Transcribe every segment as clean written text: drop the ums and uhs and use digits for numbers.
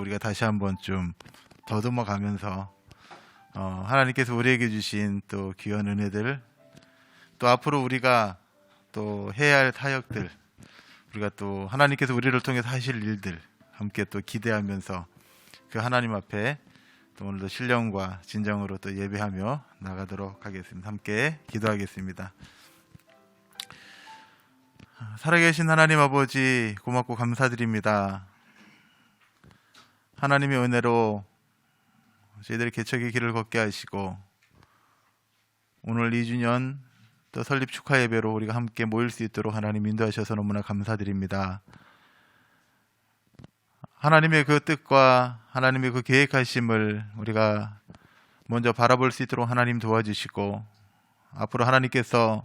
우리가 다시 한번 좀 더듬어 가면서 하나님께서 우리에게 주신 또 귀한 은혜들, 또 앞으로 우리가 또 해야 할 타역들, 우리가 또 하나님께서 우리를 통해서 하실 일들 함께 또 기대하면서 그 하나님 앞에 또 오늘도 신령과 진정으로 또 예배하며 나가도록 하겠습니다. 함께 기도하겠습니다. 살아계신 하나님 아버지, 고맙고 감사드립니다. 하나님의 은혜로 저희들의 개척의 길을 걷게 하시고 오늘 2주년 또 설립 축하 예배로 우리가 함께 모일 수 있도록 하나님 인도하셔서 너무나 감사드립니다. 하나님의 그 뜻과 하나님의 그 계획하심을 우리가 먼저 바라볼 수 있도록 하나님 도와주시고, 앞으로 하나님께서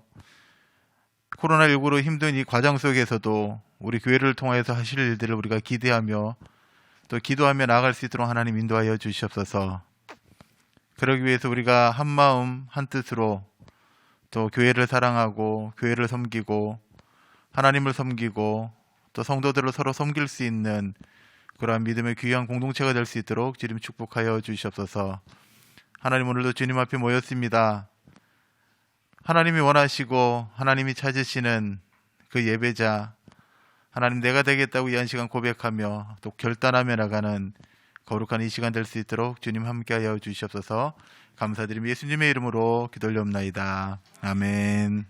코로나19로 힘든 이 과정 속에서도 우리 교회를 통해서 하실 일들을 우리가 기대하며 또 기도하며 나아갈 수 있도록 하나님 인도하여 주시옵소서. 그러기 위해서 우리가 한 마음 한 뜻으로 또 교회를 사랑하고 교회를 섬기고 하나님을 섬기고 또 성도들을 서로 섬길 수 있는 그러한 믿음의 귀한 공동체가 될 수 있도록 주님 축복하여 주시옵소서. 하나님, 오늘도 주님 앞에 모였습니다. 하나님이 원하시고 하나님이 찾으시는 그 예배자, 하나님 내가 되겠다고 이 한 시간 고백하며 또 결단하며 나가는 거룩한 이 시간 될 수 있도록 주님 함께하여 주시옵소서. 감사드리며 예수님의 이름으로 기도 올려옵나이다. 아멘.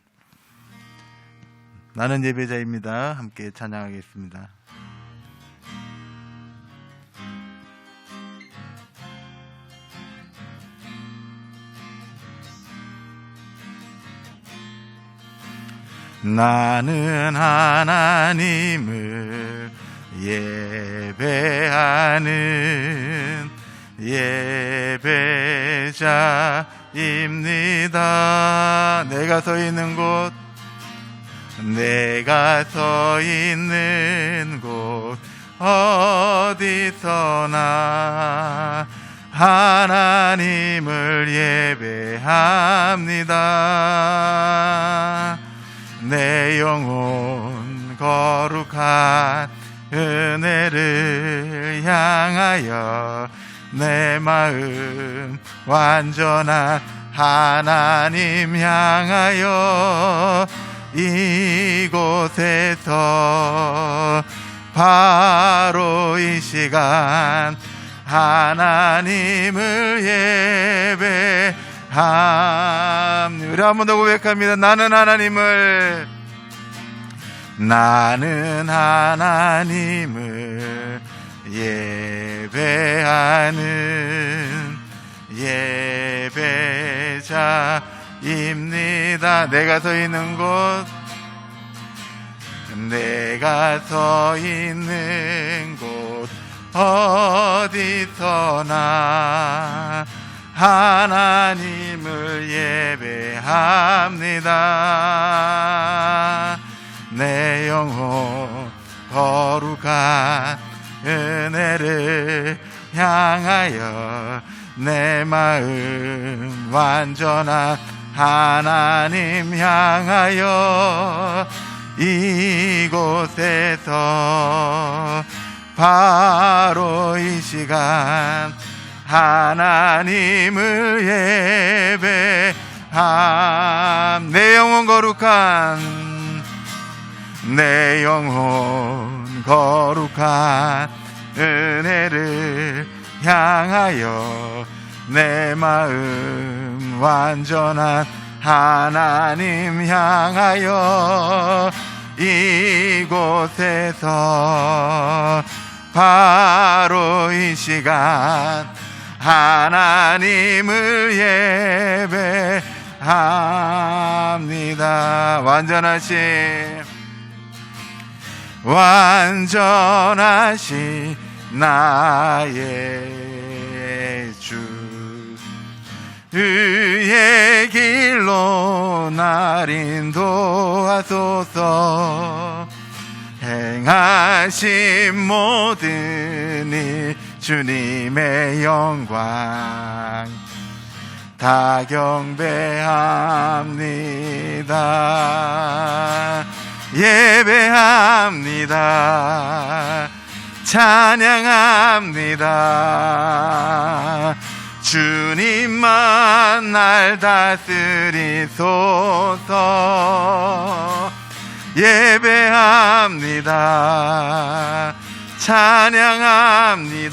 나는 예배자입니다. 함께 찬양하겠습니다. 나는 하나님을 예배하는 예배자입니다. 내가 서 있는 곳 어디서나 하나님을 예배합니다. 내 영혼 거룩한 은혜를 향하여 내 마음 완전한 하나님 향하여 이곳에서 바로 이 시간 하나님을 예배합니다. 우리 한 번 더 고백합니다. 나는 하나님을 예배하는 예배자입니다. 내가 서 있는 곳 어디서나 하나님을 예배합니다. 내 영혼 거룩한 은혜를 향하여 내 마음 완전한 하나님 향하여 이곳에서 바로 이 시간 하나님을 예배함. 내 영혼 거룩한 은혜를 향하여 내 마음 완전한 하나님 향하여 이곳에서 바로 이 시간 하나님을 예배합니다. 완전하신 나의 주, 의의 길로 날 인도하소서. 행하신 모든 일 주님의 영광 다 경배합니다. 예배합니다. 찬양합니다. 주님만 날 다스리소서. 예배합니다. 찬양합니다.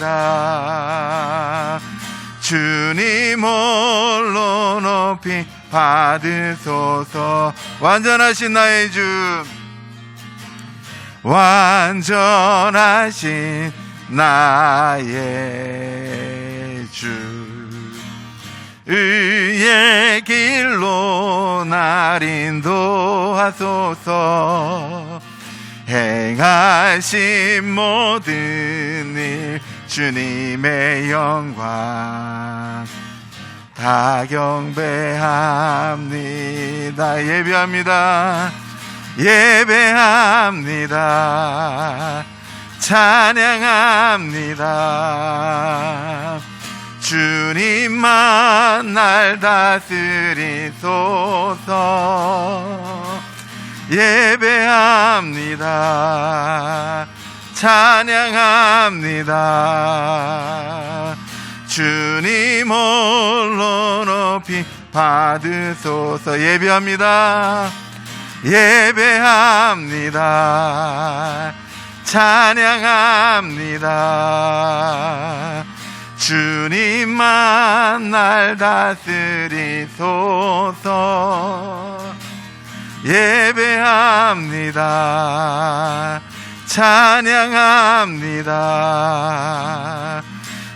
주님 홀로 높이 받으소서. 완전하신 나의 주, 완전하신 나의 주, 의의 길로 날 인도하소서. 행하신 모든 일 주님의 영광 다 경배합니다. 예배합니다. 예배합니다. 찬양합니다. 주님만 날 다스리소서. 예배합니다. 찬양합니다. 주님 홀로 높이 받으소서. 예배합니다. 예배합니다. 찬양합니다. 주님만 날 다스리소서. 예배합니다. 찬양합니다.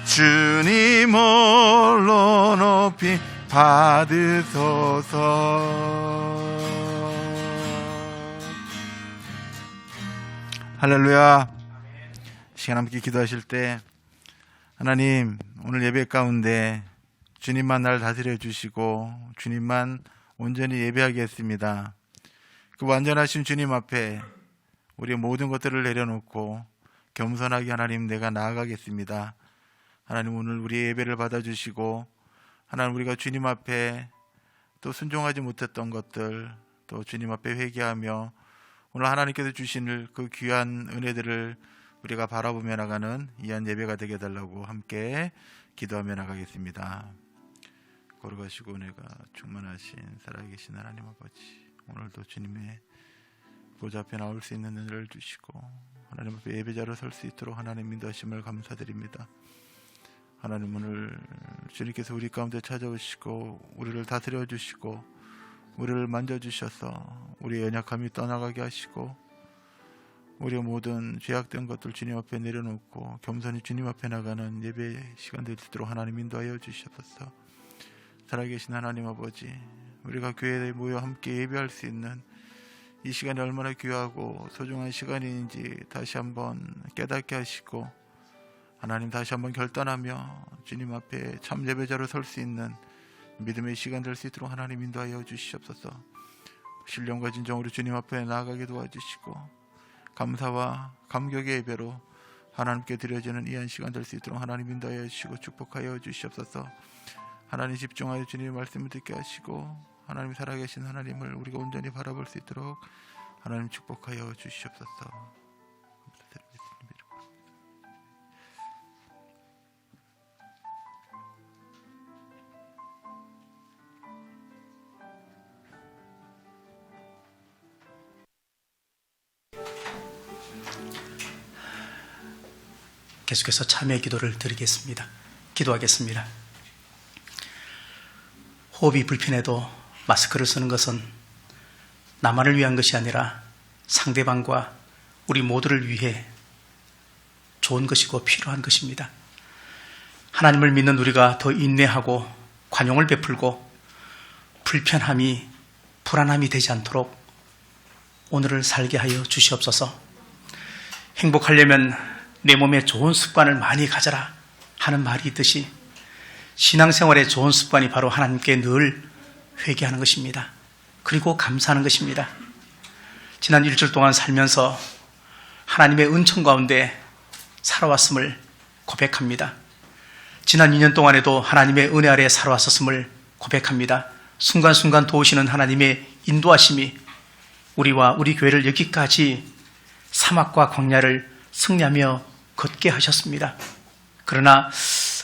주님 홀로 높이 받으소서. 할렐루야. 시간 함께 기도하실 때, 하나님, 오늘 예배 가운데 주님만 날 다스려 주시고 주님만 온전히 예배하겠습니다. 그 완전하신 주님 앞에 우리의 모든 것들을 내려놓고 겸손하게 하나님 내가 나아가겠습니다. 하나님, 오늘 우리의 예배를 받아주시고 하나님, 우리가 주님 앞에 또 순종하지 못했던 것들 또 주님 앞에 회개하며 오늘 하나님께서 주신 그 귀한 은혜들을 우리가 바라보며 나가는 이한 예배가 되게 해달라고 함께 기도하며 나가겠습니다. 거룩하시고 은혜가 충만하신 살아계신 하나님 아버지, 오늘도 주님의 보좌 앞에 나올 수 있는 은혜를 주시고 하나님 앞에 예배자로 설 수 있도록 하나님 인도하심을 감사드립니다. 하나님, 오늘 주님께서 우리 가운데 찾아오시고 우리를 다스려 주시고 우리를 만져주셔서 우리의 연약함이 떠나가게 하시고 우리의 모든 죄악된 것들 주님 앞에 내려놓고 겸손히 주님 앞에 나가는 예배 시간들 되도록 하나님 인도하여 주시옵소서. 살아계신 하나님 아버지, 우리가 교회에 모여 함께 예배할 수 있는 이 시간이 얼마나 귀하고 소중한 시간인지 다시 한번 깨닫게 하시고 하나님, 다시 한번 결단하며 주님 앞에 참 예배자로 설 수 있는 믿음의 시간 될 수 있도록 하나님 인도하여 주시옵소서. 신령과 진정으로 주님 앞에 나아가게 도와주시고 감사와 감격의 예배로 하나님께 드려지는 이 한 시간 될 수 있도록 하나님 인도하여 주시고 축복하여 주시옵소서. 하나님, 집중하여 주님의 말씀을 듣게 하시고 하나님, 살아계신 하나님을 우리가 온전히 바라볼 수 있도록 하나님 축복하여 주시옵소서. 계속해서 참여 기도를 드리겠습니다. 기도하겠습니다. 호흡이 불편해도 마스크를 쓰는 것은 나만을 위한 것이 아니라 상대방과 우리 모두를 위해 좋은 것이고 필요한 것입니다. 하나님을 믿는 우리가 더 인내하고 관용을 베풀고 불편함이 불안함이 되지 않도록 오늘을 살게 하여 주시옵소서. 행복하려면 내 몸에 좋은 습관을 많이 가져라 하는 말이 있듯이 신앙생활의 좋은 습관이 바로 하나님께 늘 회개하는 것입니다. 그리고 감사하는 것입니다. 지난 일주일 동안 살면서 하나님의 은총 가운데 살아왔음을 고백합니다. 지난 2년 동안에도 하나님의 은혜 아래 살아왔었음을 고백합니다. 순간순간 도우시는 하나님의 인도하심이 우리와 우리 교회를 여기까지 사막과 광야를 승리하며 걷게 하셨습니다. 그러나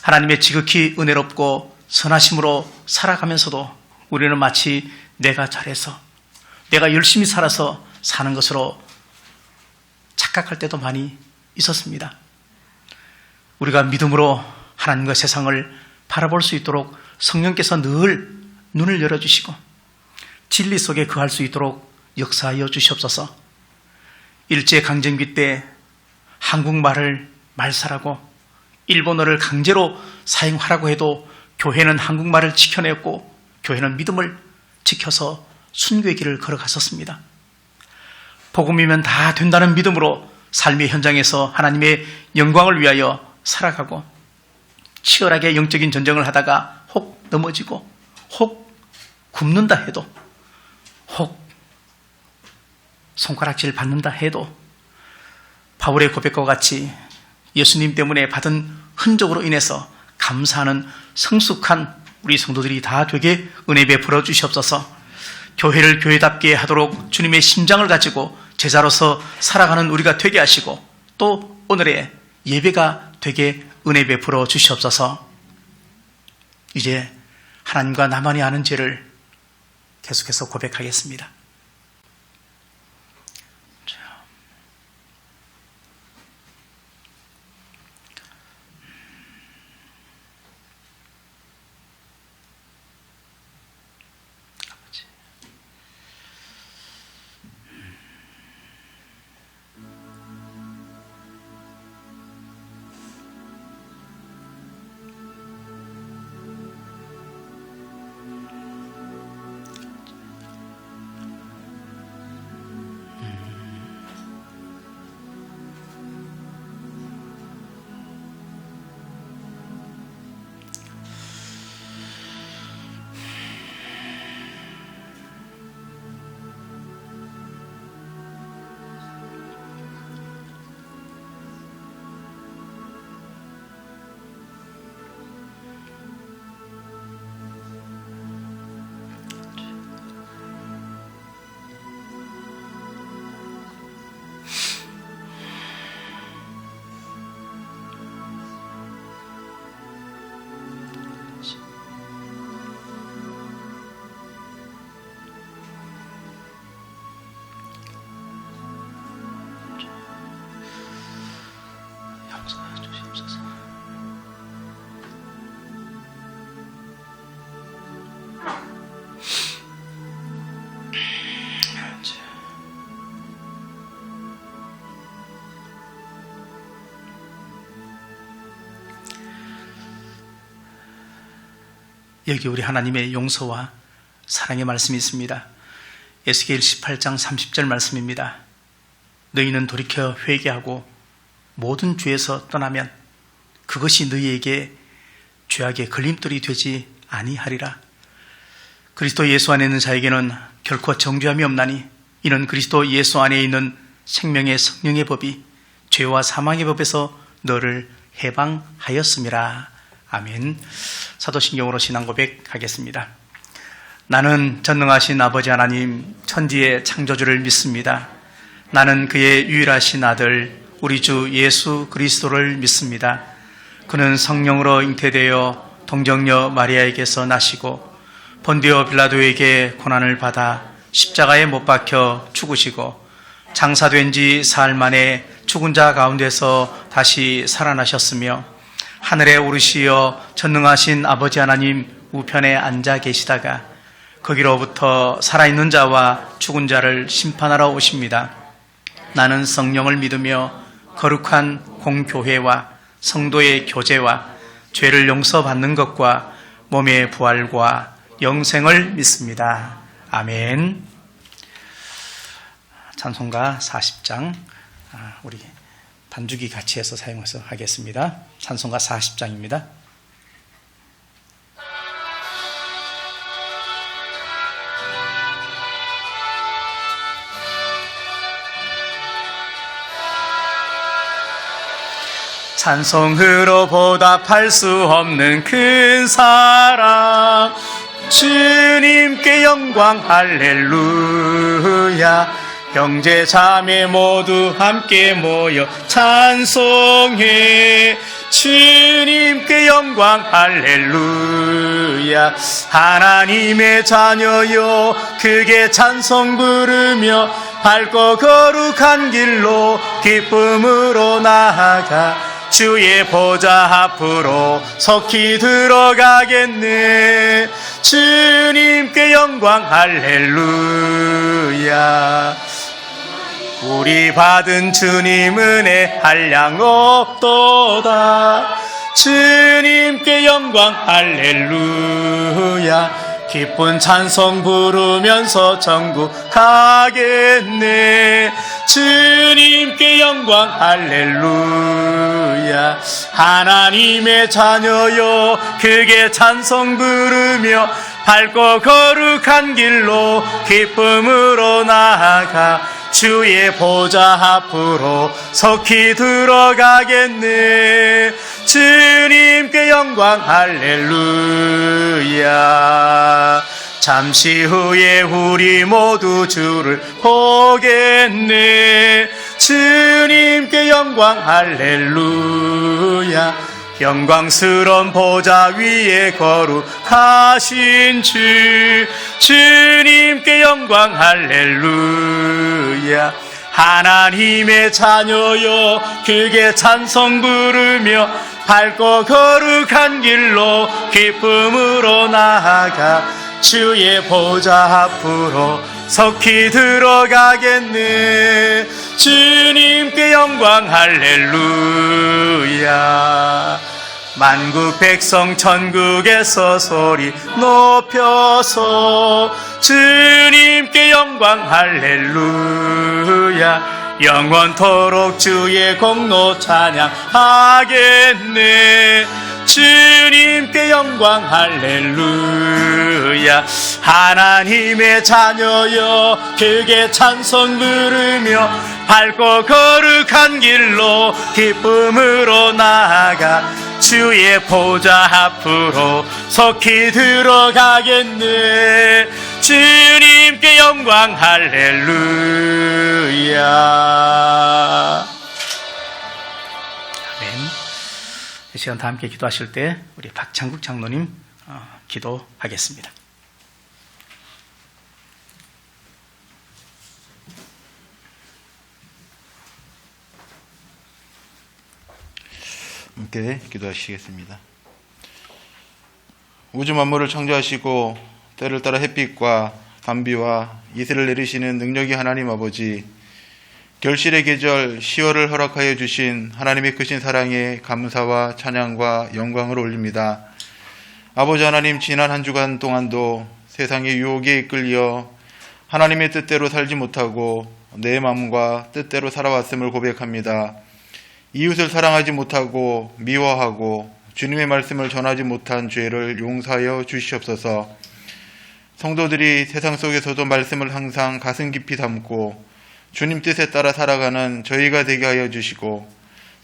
하나님의 지극히 은혜롭고 선하심으로 살아가면서도 우리는 마치 내가 잘해서, 내가 열심히 살아서 사는 것으로 착각할 때도 많이 있었습니다. 우리가 믿음으로 하나님과 세상을 바라볼 수 있도록 성령께서 늘 눈을 열어주시고 진리 속에 거할 수 있도록 역사하여 주시옵소서. 일제강점기 때 한국말을 말살하고 일본어를 강제로 사용하라고 해도 교회는 한국말을 지켜냈고 교회는 믿음을 지켜서 순교의 길을 걸어갔었습니다. 복음이면 다 된다는 믿음으로 삶의 현장에서 하나님의 영광을 위하여 살아가고 치열하게 영적인 전쟁을 하다가 혹 넘어지고 혹 굶는다 해도 혹 손가락질 받는다 해도 바울의 고백과 같이 예수님 때문에 받은 흔적으로 인해서 감사하는 성숙한 우리 성도들이 다 되게 은혜 베풀어 주시옵소서. 교회를 교회답게 하도록 주님의 심장을 가지고 제자로서 살아가는 우리가 되게 하시고 또 오늘의 예배가 되게 은혜 베풀어 주시옵소서. 이제 하나님과 나만이 아는 죄를 계속해서 고백하겠습니다. 여기 우리 하나님의 용서와 사랑의 말씀이 있습니다. 에스겔 18장 30절 말씀입니다. 너희는 돌이켜 회개하고 모든 죄에서 떠나면 그것이 너희에게 죄악의 걸림돌이 되지 아니하리라. 그리스도 예수 안에 있는 자에게는 결코 정죄함이 없나니 이는 그리스도 예수 안에 있는 생명의 성령의 법이 죄와 사망의 법에서 너를 해방하였음이라. 아멘. 사도신경으로 신앙 고백하겠습니다. 나는 전능하신 아버지 하나님 천지의 창조주를 믿습니다. 나는 그의 유일하신 아들 우리 주 예수 그리스도를 믿습니다. 그는 성령으로 잉태되어 동정녀 마리아에게서 나시고 본디오 빌라도에게 고난을 받아 십자가에 못 박혀 죽으시고 장사된 지 사흘 만에 죽은 자 가운데서 다시 살아나셨으며 하늘에 오르시어 전능하신 아버지 하나님 우편에 앉아 계시다가 거기로부터 살아있는 자와 죽은 자를 심판하러 오십니다. 나는 성령을 믿으며 거룩한 공교회와 성도의 교제와 죄를 용서받는 것과 몸의 부활과 영생을 믿습니다. 아멘. 찬송가 40장 우리 반주기 같이 해서 사용해서 하겠습니다. 찬송가 40장입니다. 찬송으로 보답할 수 없는 큰 사랑 주님께 영광 할렐루야. 형제 자매 모두 함께 모여 찬송해. 주님께 영광 할렐루야. 하나님의 자녀여 크게 찬송 부르며 밝고 거룩한 길로 기쁨으로 나아가 주의 보좌 앞으로 속히 들어가겠네. 주님께 영광 할렐루야. 우리 받은 주님 은혜 한량 없도다. 주님께 영광 할렐루야. 기쁜 찬송 부르면서 천국 가겠네. 주님께 영광 할렐루야. 하나님의 자녀여 크게 찬송 부르며 밝고 거룩한 길로 기쁨으로 나아가 주의 보좌 앞으로 속히 들어가겠네. 주님께 영광 할렐루야. 잠시 후에 우리 모두 주를 보겠네. 주님께 영광 할렐루야. 영광스러운 보좌 위에 거룩하신 주, 주님께 영광 할렐루야. 하나님의 자녀여 크게 찬송 부르며 밝고 거룩한 길로 기쁨으로 나아가 주의 보좌 앞으로 속히 들어가겠네. 주님께 영광 할렐루야. 만국 백성 천국에서 소리 높여서 주님께 영광 할렐루야. 영원토록 주의 공로 찬양하겠네. 주님께 영광 할렐루야. 하나님의 자녀여 크게 찬송 부르며 밝고 거룩한 길로 기쁨으로 나아가 주의 보좌 앞으로 속히 들어가겠네. 주님께 영광 할렐루야. 아멘. 이 시간 다 함께 기도하실 때 우리 박창국 장로님 기도하겠습니다. 함께 기도하시겠습니다. 우주 만물을 창조하시고 때를 따라 햇빛과 단비와 이슬을 내리시는 능력이 하나님 아버지, 결실의 계절 10월을 허락하여 주신 하나님의 크신 사랑에 감사와 찬양과 영광을 올립니다. 아버지 하나님, 지난 한 주간 동안도 세상의 유혹에 이끌려 하나님의 뜻대로 살지 못하고 내 마음과 뜻대로 살아왔음을 고백합니다. 이웃을 사랑하지 못하고 미워하고 주님의 말씀을 전하지 못한 죄를 용서하여 주시옵소서. 성도들이 세상 속에서도 말씀을 항상 가슴 깊이 담고 주님 뜻에 따라 살아가는 저희가 되게 하여 주시고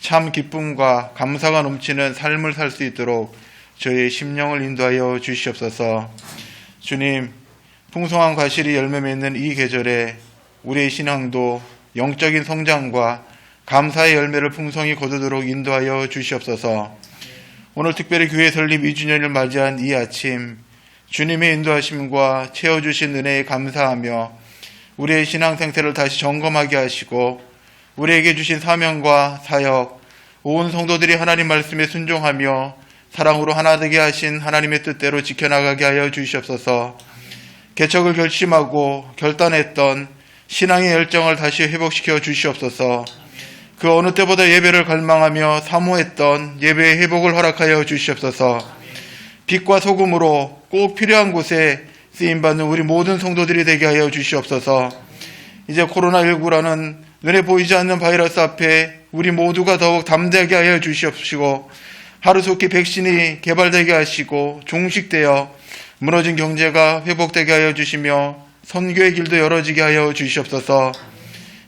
참 기쁨과 감사가 넘치는 삶을 살 수 있도록 저희의 심령을 인도하여 주시옵소서. 주님, 풍성한 과실이 열매 맺는 이 계절에 우리의 신앙도 영적인 성장과 감사의 열매를 풍성히 거두도록 인도하여 주시옵소서. 오늘 특별히 교회 설립 2주년을 맞이한 이 아침, 주님의 인도하심과 채워주신 은혜에 감사하며 우리의 신앙 생태를 다시 점검하게 하시고 우리에게 주신 사명과 사역, 온 성도들이 하나님 말씀에 순종하며 사랑으로 하나 되게 하신 하나님의 뜻대로 지켜나가게 하여 주시옵소서. 개척을 결심하고 결단했던 신앙의 열정을 다시 회복시켜 주시옵소서. 그 어느 때보다 예배를 갈망하며 사모했던 예배의 회복을 허락하여 주시옵소서. 빛과 소금으로 꼭 필요한 곳에 쓰임받는 우리 모든 성도들이 되게 하여 주시옵소서. 이제 코로나19라는 눈에 보이지 않는 바이러스 앞에 우리 모두가 더욱 담대하게 하여 주시옵시고 하루속히 백신이 개발되게 하시고 종식되어 무너진 경제가 회복되게 하여 주시며 선교의 길도 열어지게 하여 주시옵소서.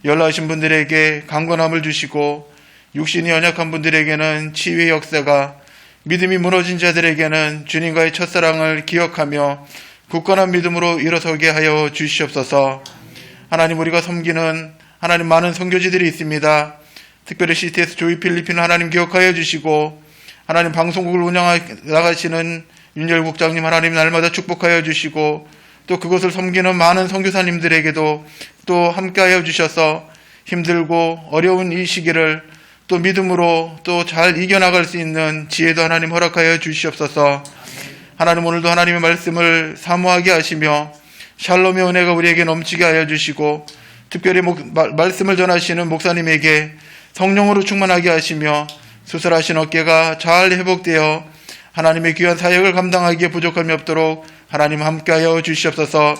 연로하신 분들에게 강건함을 주시고 육신이 연약한 분들에게는 치유의 역사가, 믿음이 무너진 자들에게는 주님과의 첫사랑을 기억하며 굳건한 믿음으로 일어서게 하여 주시옵소서. 하나님 우리가 섬기는 하나님 많은 선교지들이 있습니다. 특별히 CTS 조이 필리핀 하나님 기억하여 주시고 하나님 방송국을 운영해 나가시는 윤열 국장님 하나님 날마다 축복하여 주시고 또 그것을 섬기는 많은 선교사님들에게도 또 함께하여 주셔서 힘들고 어려운 이 시기를 또 믿음으로 또 잘 이겨나갈 수 있는 지혜도 하나님 허락하여 주시옵소서. 하나님 오늘도 하나님의 말씀을 사모하게 하시며 샬롬의 은혜가 우리에게 넘치게 하여 주시고 특별히 말씀을 전하시는 목사님에게 성령으로 충만하게 하시며 수술하신 어깨가 잘 회복되어 하나님의 귀한 사역을 감당하기에 부족함이 없도록 하나님 함께하여 주시옵소서.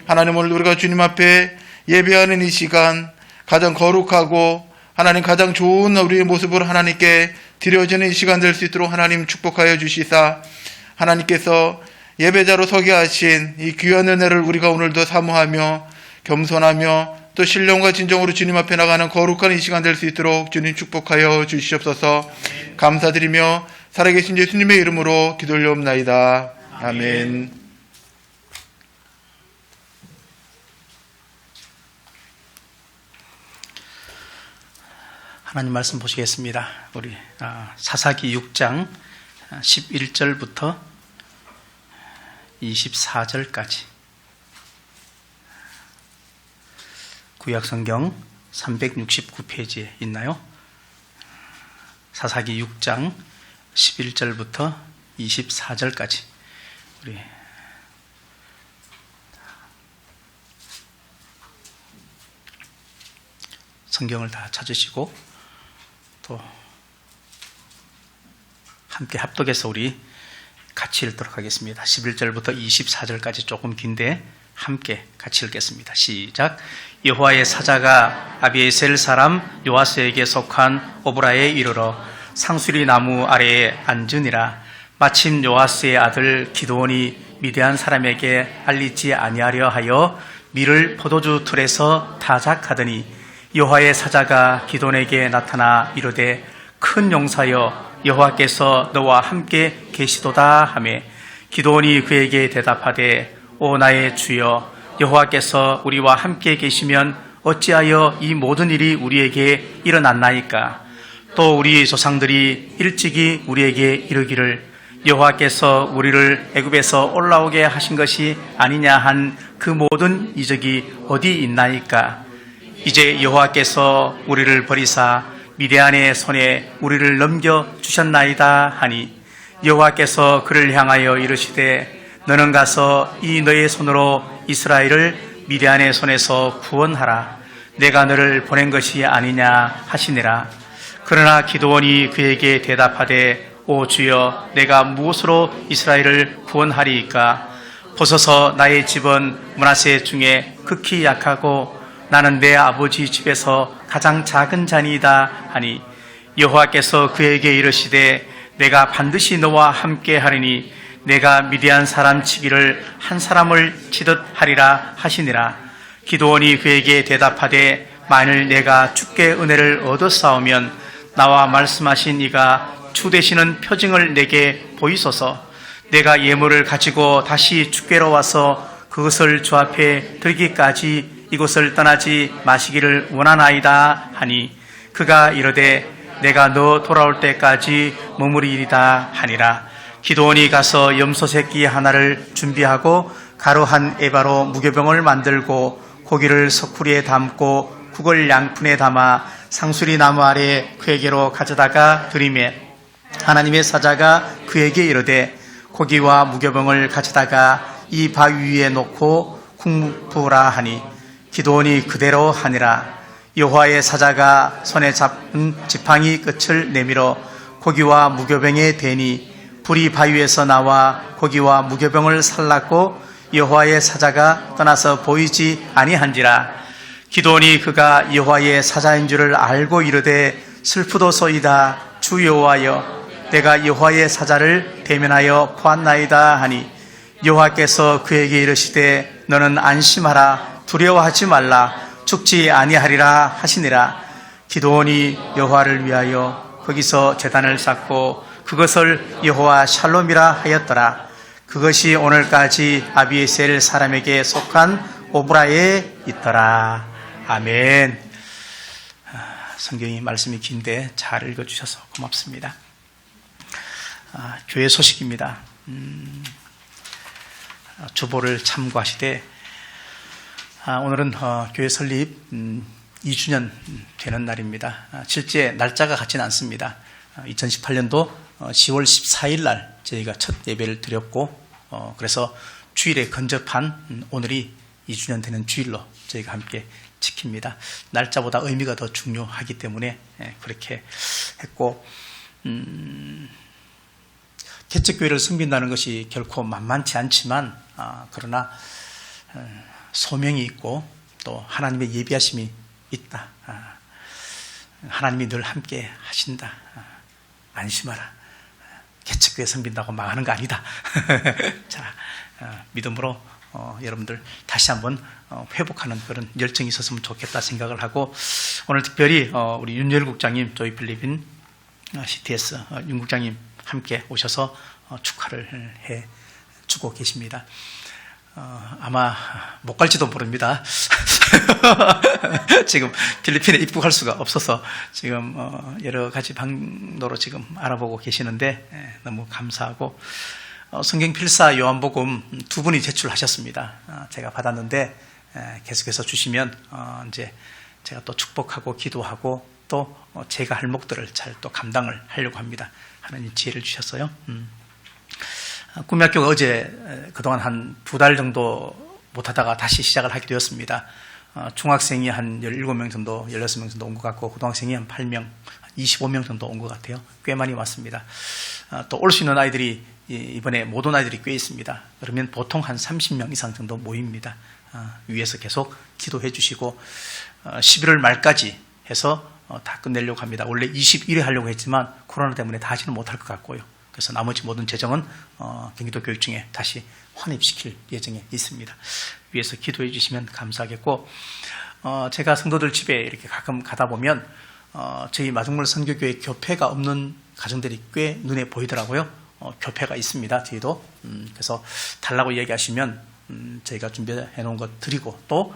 하나님 오늘 우리가 주님 앞에 예배하는 이 시간 가장 거룩하고 하나님 가장 좋은 우리의 모습으로 하나님께 드려지는 이 시간 될 수 있도록 하나님 축복하여 주시사 하나님께서 예배자로 서게 하신 이 귀한 은혜를 우리가 오늘도 사모하며 겸손하며 또 신령과 진정으로 주님 앞에 나가는 거룩한 이 시간 될 수 있도록 주님 축복하여 주시옵소서. 감사드리며 살아계신 예수님의 이름으로 기도 올려옵나이다. 아멘. 하나님 말씀 보시겠습니다. 우리 사사기 6장 11절부터 24절까지 구약성경 369페이지에 있나요? 사사기 6장 11절부터 24절까지 우리 성경을 다 찾으시고 또 함께 합독해서 우리 같이 읽도록 하겠습니다. 11절부터 24절까지 조금 긴데 함께 같이 읽겠습니다. 시작. 여호와의 사자가 아비에셀 사람 요아스에게 속한 오브라에 이르러 상수리 나무 아래에 앉으니라. 마침 요아스의 아들 기드온이 미디안 사람에게 알리지 아니하려 하여 밀을 포도주 틀에서 타작하더니 여호와의 사자가 기드온에게 나타나 이르되 큰 용사여 여호와께서 너와 함께 계시도다 하매 기드온이 그에게 대답하되 오 나의 주여 여호와께서 우리와 함께 계시면 어찌하여 이 모든 일이 우리에게 일어났나이까. 또 우리 조상들이 일찍이 우리에게 이르기를 여호와께서 우리를 애굽에서 올라오게 하신 것이 아니냐 한 그 모든 이적이 어디 있나이까. 이제 여호와께서 우리를 버리사 미디안의 손에 우리를 넘겨주셨나이다 하니 여호와께서 그를 향하여 이르시되 너는 가서 이 너의 손으로 이스라엘을 미디안의 손에서 구원하라. 내가 너를 보낸 것이 아니냐 하시니라. 그러나 기드온이 그에게 대답하되 오 주여 내가 무엇으로 이스라엘을 구원하리이까. 보소서 나의 집은 므낫세 중에 극히 약하고 나는 내 아버지 집에서 가장 작은 자니이다 하니 여호와께서 그에게 이르시되 내가 반드시 너와 함께 하리니 내가 미디안 사람 치기를 한 사람을 치듯 하리라 하시니라. 기드온이 그에게 대답하되 만일 내가 주께 은혜를 얻었사오면 나와 말씀하신 이가 주 되시는 표징을 내게 보이소서. 내가 예물을 가지고 다시 주께로 와서 그것을 주 앞에 들기까지 이곳을 떠나지 마시기를 원하나이다 하니 그가 이르되 내가 너 돌아올 때까지 머무리리다 하니라. 기드온이 가서 염소 새끼 하나를 준비하고 가루 한 에바로 무교병을 만들고 고기를 석구리에 담고 국을 양푼에 담아 상수리 나무 아래 그에게로 가져다가 드리매 하나님의 사자가 그에게 이르되 고기와 무교병을 가져다가 이 바위 위에 놓고 국부라 하니 기드온이 그대로 하니라. 여호와의 사자가 손에 잡은 지팡이 끝을 내밀어 고기와 무교병에 대니 불이 바위에서 나와 고기와 무교병을 살랐고 여호와의 사자가 떠나서 보이지 아니한지라. 기드온이 그가 여호와의 사자인 줄을 알고 이르되 슬프도소이다. 주 여호와여 내가 여호와의 사자를 대면하여 보았나이다 하니 여호와께서 그에게 이르시되 너는 안심하라. 두려워하지 말라. 죽지 아니하리라 하시니라. 기드온이 여호와를 위하여 거기서 제단을 쌓고 그것을 여호와 샬롬이라 하였더라. 그것이 오늘까지 아비에셀 사람에게 속한 오브라에 있더라. 아멘. 성경이 말씀이 긴데 잘 읽어주셔서 고맙습니다. 교회 소식입니다. 주보를 참고하시되 오늘은 교회 설립 2주년 되는 날입니다. 실제 날짜가 같지는 않습니다. 2018년도 10월 14일 날 저희가 첫 예배를 드렸고 그래서 주일에 근접한 오늘이 2주년 되는 주일로 저희가 함께 지킵니다. 날짜보다 의미가 더 중요하기 때문에 그렇게 했고 개척교회를 섬긴다는 것이 결코 만만치 않지만 그러나 소명이 있고 또 하나님의 예비하심이 있다. 하나님이 늘 함께 하신다. 안심하라. 개척교회 섬긴다고 망하는 거 아니다. 자, 믿음으로 여러분들 다시 한번 회복하는 그런 열정이 있었으면 좋겠다 생각을 하고 오늘 특별히 우리 윤열 국장님, 저희 필리핀 CTS 윤 국장님 함께 오셔서 축하를 해 주고 계십니다. 아마 못 갈지도 모릅니다. 지금 필리핀에 입국할 수가 없어서 지금 여러 가지 방도로 지금 알아보고 계시는데 너무 감사하고 성경 필사 요한복음 2분이 제출하셨습니다. 제가 받았는데 계속해서 주시면 이제 제가 또 축복하고 기도하고 또 제가 할 목들을 잘 또 감당을 하려고 합니다. 하나님 지혜를 주셨어요. 꿈미학교가 어제 그동안 한 2달 정도 못하다가 다시 시작을 하게 되었습니다. 중학생이 한 17명 정도, 16명 정도 온 것 같고 고등학생이 한 8명, 25명 정도 온 것 같아요. 꽤 많이 왔습니다. 또 올 수 있는 아이들이 이번에 못 온 아이들이 꽤 있습니다. 그러면 보통 한 30명 이상 정도 모입니다. 위에서 계속 기도해 주시고 11월 말까지 해서 다 끝내려고 합니다. 원래 21회 하려고 했지만 코로나 때문에 다 하지는 못할 것 같고요. 그래서 나머지 모든 재정은 경기도 교육청에 다시 환입시킬 예정에 있습니다. 위에서 기도해 주시면 감사하겠고 제가 성도들 집에 이렇게 가끔 가다 보면 저희 마중물 선교교회 교회가 없는 가정들이 꽤 눈에 보이더라고요. 교회가 있습니다. 저희도 그래서 달라고 얘기하시면 저희가 준비해 놓은 것 드리고 또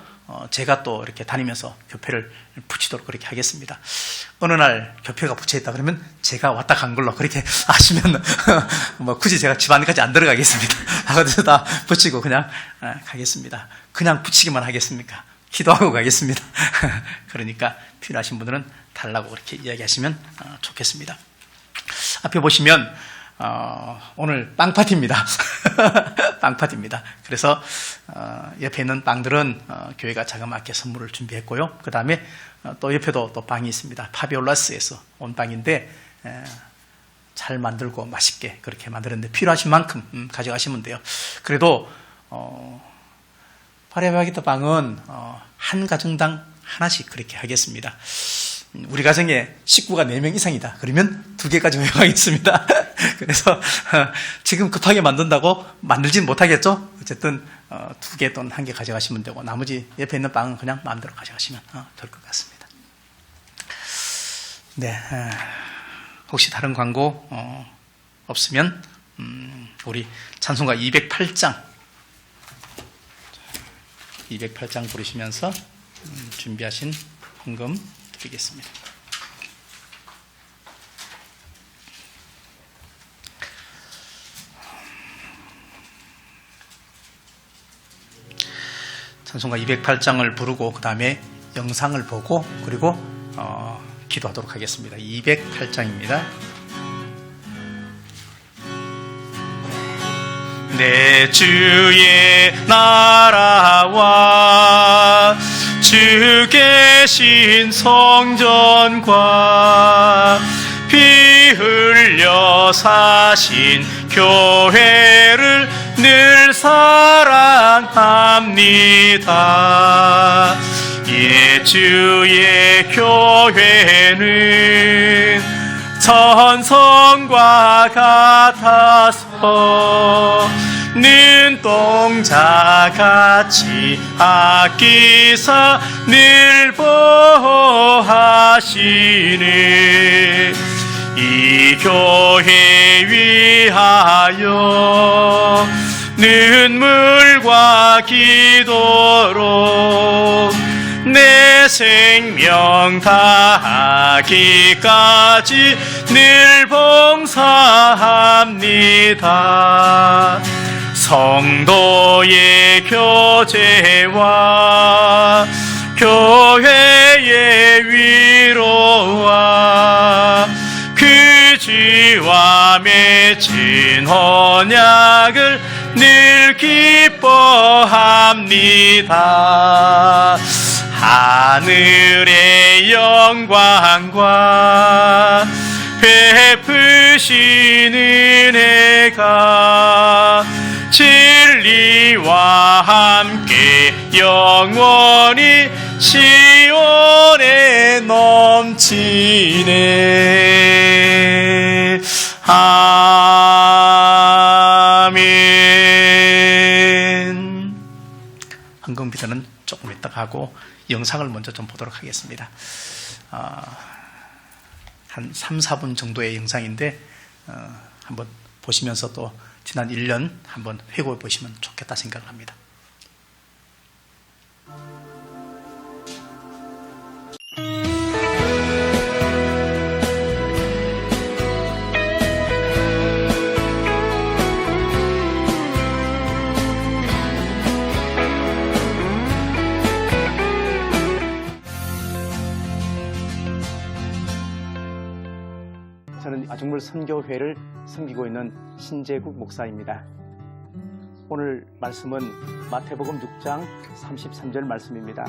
제가 또 이렇게 다니면서 교회를 붙이도록 그렇게 하겠습니다. 어느 날 교회가 붙여있다 그러면 제가 왔다 간 걸로 그렇게 아시면 뭐 굳이 제가 집 안까지 안 들어가겠습니다. 어디서 다 붙이고 그냥 가겠습니다. 그냥 붙이기만 하겠습니까? 기도하고 가겠습니다. 그러니까 필요하신 분들은 달라고 그렇게 이야기하시면 좋겠습니다. 앞에 보시면 오늘 빵파티입니다. 빵파티입니다. 그래서 옆에 있는 빵들은 교회가 자그맣게 선물을 준비했고요. 그 다음에 또 옆에도 또 빵이 있습니다. 파비올라스에서 온 빵인데 잘 만들고 맛있게 그렇게 만들었는데 필요하신 만큼 가져가시면 돼요. 그래도 파리바게뜨 빵은 한 가정당 하나씩 그렇게 하겠습니다. 우리 가정에 식구가 4명 이상이다. 그러면 2개까지 허용하겠습니다. 그래서 지금 급하게 만든다고 만들진 못하겠죠? 어쨌든 2개 또는 1개 가져가시면 되고 나머지 옆에 있는 빵은 그냥 마음대로 가져가시면 될 것 같습니다. 네, 혹시 다른 광고 없으면 우리 찬송가 208장 부르시면서 준비하신 헌금 드리겠습니다. 찬송가 208장을 부르고 그 다음에 영상을 보고 그리고 기도하도록 하겠습니다. 208장입니다. 내 주의 나라와 주 계신 성전과 피 흘려 사신 교회를 늘 사랑합니다. 예, 주의 교회는 천성과 같아서 눈동자같이 아끼사 늘 보호하시네. 이 교회 위하여 눈물과 기도로 내 생명 다하기까지 늘 봉사합니다. 성도의 교제와 교회의 위로와 그 지와 맺힌 언약을 늘 기뻐합니다. 하늘의 영광과 베푸신 은혜가 진리와 함께 영원히 시온에 넘치네. 아멘. 헌금기도는 조금 이따 하고 영상을 먼저 좀 보도록 하겠습니다. 한 3, 4분 정도의 영상인데 한번 보시면서 또 지난 1년 한번 회고해 보시면 좋겠다 생각을 합니다. 저는 아중물 선교회를 섬기고 있는 신재국 목사입니다. 오늘 말씀은 마태복음 6장 33절 말씀입니다.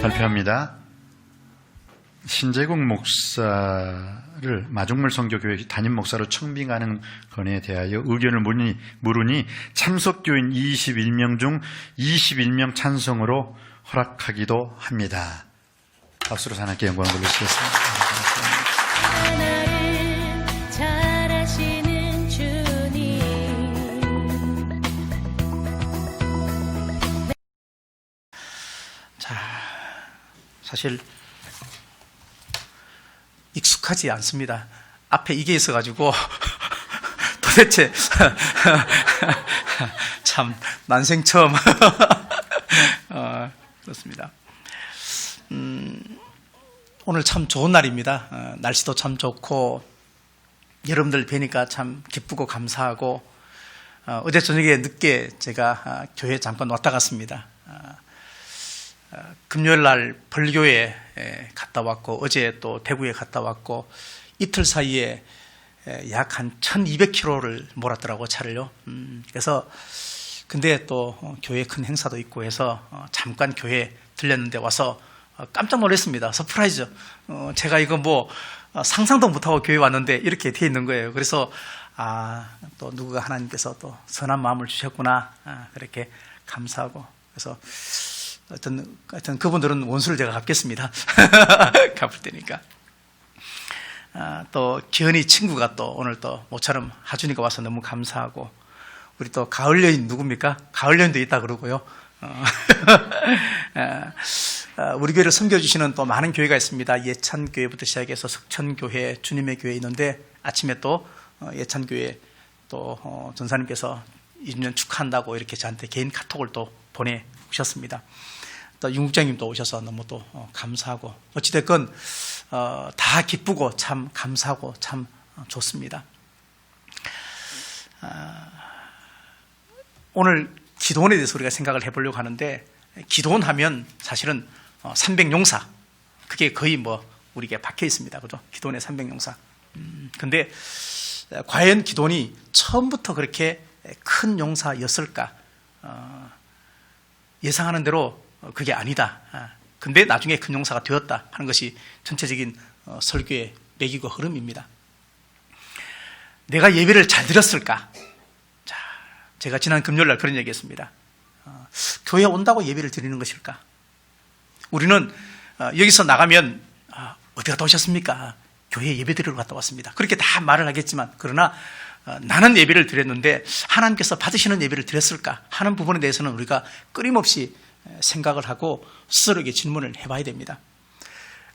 발표합니다. 신재국 목사를 마중물 선교교회 담임 목사로 청빙하는 건에 대하여 의견을 물으니 참석교인 21명 중 21명 찬성으로 허락하기도 합니다. 박수로 하나님께 영광을 돌리시겠습니다. 하나를 잘 아시는 자, 사실 익숙하지 않습니다. 앞에 이게 있어가지고 도대체 참 난생 처음 그렇습니다. 오늘 참 좋은 날입니다. 날씨도 참 좋고 여러분들 뵈니까 참 기쁘고 감사하고 어제 저녁에 늦게 제가 교회 잠깐 왔다 갔습니다. 금요일 날 벌교에 갔다 왔고 어제 또 대구에 갔다 왔고 이틀 사이에 약 한 1200km를 몰았더라고 차를요. 그래서 근데 또 교회 큰 행사도 있고 해서 잠깐 교회 들렸는데 와서 깜짝 놀랐습니다. 서프라이즈. 제가 이거 뭐 상상도 못하고 교회 왔는데 이렇게 돼 있는 거예요. 그래서 또 누구가 하나님께서 또 선한 마음을 주셨구나 그렇게 감사하고 그래서 하여튼 그분들은 원수를 제가 갚겠습니다. 갚을 테니까. 또 기현이 친구가 또 오늘 또 모처럼 하준이가 와서 너무 감사하고 우리 또 가을 여인 누굽니까? 가을 여인도 있다 그러고요. 우리 교회를 섬겨주시는 또 많은 교회가 있습니다. 예찬교회부터 시작해서 석천교회, 주님의 교회 있는데 아침에 또 예찬교회 또 전사님께서 20년 축하한다고 이렇게 저한테 개인 카톡을 또 보내주셨습니다. 또 윤국장님도 오셔서 너무 또 감사하고 어찌됐건 다 기쁘고 참 감사하고 참 좋습니다. 오늘 기도원에 대해서 우리가 생각을 해보려고 하는데 기도원 하면 사실은 300용사 그게 거의 뭐 우리에게 박혀 있습니다. 그죠? 기도원의 300용사. 근데 과연 기도원이 처음부터 그렇게 큰 용사였을까? 예상하는 대로 그게 아니다. 근데 나중에 큰 용사가 되었다 하는 것이 전체적인 설교의 맥이고 흐름입니다. 내가 예배를 잘 드렸을까? 자, 제가 지난 금요일날 그런 얘기했습니다. 교회에 온다고 예배를 드리는 것일까? 우리는 여기서 나가면 어디 갔다 오셨습니까? 교회에 예배 드리러 갔다 왔습니다. 그렇게 다 말을 하겠지만 그러나 나는 예배를 드렸는데 하나님께서 받으시는 예배를 드렸을까 하는 부분에 대해서는 우리가 끊임없이 생각을 하고 스스로에게 질문을 해봐야 됩니다.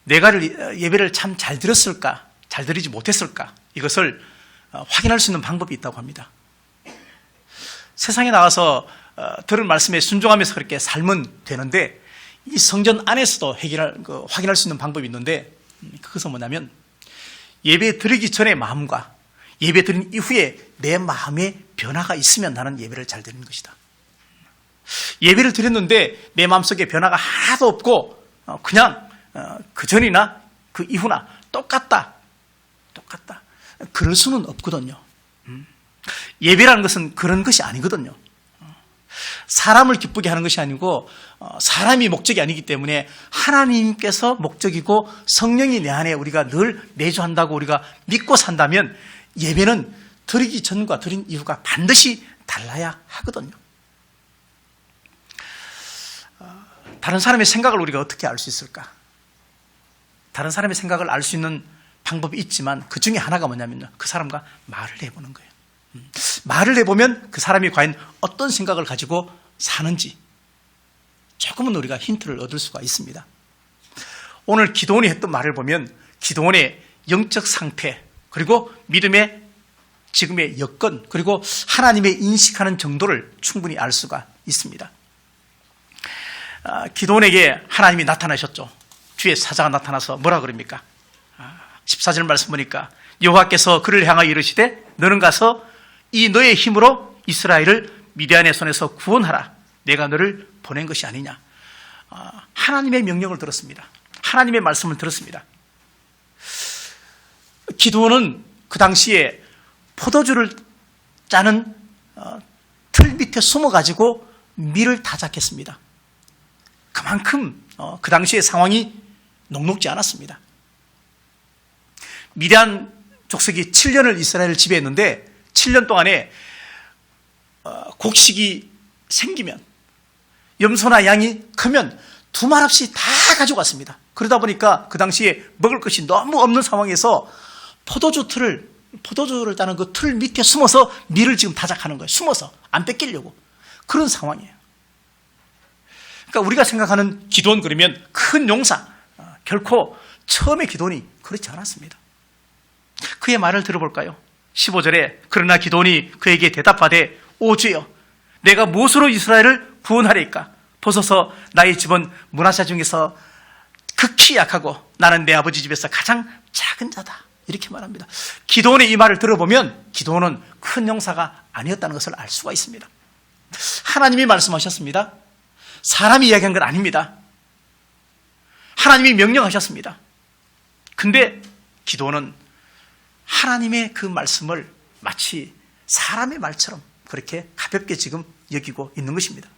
내가 예배를 참 잘 드렸을까? 잘 드리지 못했을까? 이것을 확인할 수 있는 방법이 있다고 합니다. 세상에 나가서 들은 말씀에 순종하면서 그렇게 살면 되는데 이 성전 안에서도 확인할 수 있는 방법이 있는데 그것은 뭐냐면 예배 드리기 전의 마음과 예배 드린 이후에 내 마음에 변화가 있으면 나는 예배를 잘 드리는 것이다. 예배를 드렸는데 내 마음속에 변화가 하나도 없고 그냥 그 전이나 그 이후나 똑같다. 그럴 수는 없거든요. 예배라는 것은 그런 것이 아니거든요. 사람을 기쁘게 하는 것이 아니고 사람이 목적이 아니기 때문에 하나님께서 목적이고 성령이 내 안에 우리가 늘 내주한다고 우리가 믿고 산다면 예배는 드리기 전과 드린 이후가 반드시 달라야 하거든요. 다른 사람의 생각을 우리가 어떻게 알 수 있을까? 다른 사람의 생각을 알 수 있는 방법이 있지만 그 중에 하나가 뭐냐면요. 그 사람과 말을 해보는 거예요. 말을 해보면 그 사람이 과연 어떤 생각을 가지고 사는지 조금은 우리가 힌트를 얻을 수가 있습니다. 오늘 기도원이 했던 말을 보면 기도원의 영적 상태 그리고 믿음의 지금의 여건 그리고 하나님의 인식하는 정도를 충분히 알 수가 있습니다. 기도원에게 하나님이 나타나셨죠. 주의 사자가 나타나서 뭐라 그럽니까? 14절 말씀 보니까 여호와께서 그를 향하여 이르시되 너는 가서 이 너의 힘으로 이스라엘을 미디안의 손에서 구원하라. 내가 너를 보낸 것이 아니냐. 하나님의 명령을 들었습니다. 하나님의 말씀을 들었습니다. 기도원은 그 당시에 포도주를 짜는 틀 밑에 숨어가지고 밀을 타작했습니다. 그만큼 그 당시의 상황이 녹록지 않았습니다. 미디안 족속이 7년을 이스라엘을 지배했는데 7년 동안에 곡식이 생기면 염소나 양이 크면 두말 없이 다 가져갔습니다. 그러다 보니까 그 당시에 먹을 것이 너무 없는 상황에서 포도주를 따는 그 틀 밑에 숨어서 밀을 지금 타작하는 거예요. 숨어서 안 뺏기려고. 그런 상황이에요. 그러니까 우리가 생각하는 기도원 그러면 큰 용사, 결코 처음의 기도원이 그렇지 않았습니다. 그의 말을 들어볼까요? 15절에 그러나 기도원이 그에게 대답하되 오 주여 내가 무엇으로 이스라엘을 구원하리까? 보소서 나의 집은 문하사 중에서 극히 약하고 나는 내 아버지 집에서 가장 작은 자다. 이렇게 말합니다. 기도원의 이 말을 들어보면 기도원은 큰 용사가 아니었다는 것을 알 수가 있습니다. 하나님이 말씀하셨습니다. 사람이 이야기한 건 아닙니다. 하나님이 명령하셨습니다. 근데 기도원은 하나님의 그 말씀을 마치 사람의 말처럼 그렇게 가볍게 지금 여기고 있는 것입니다.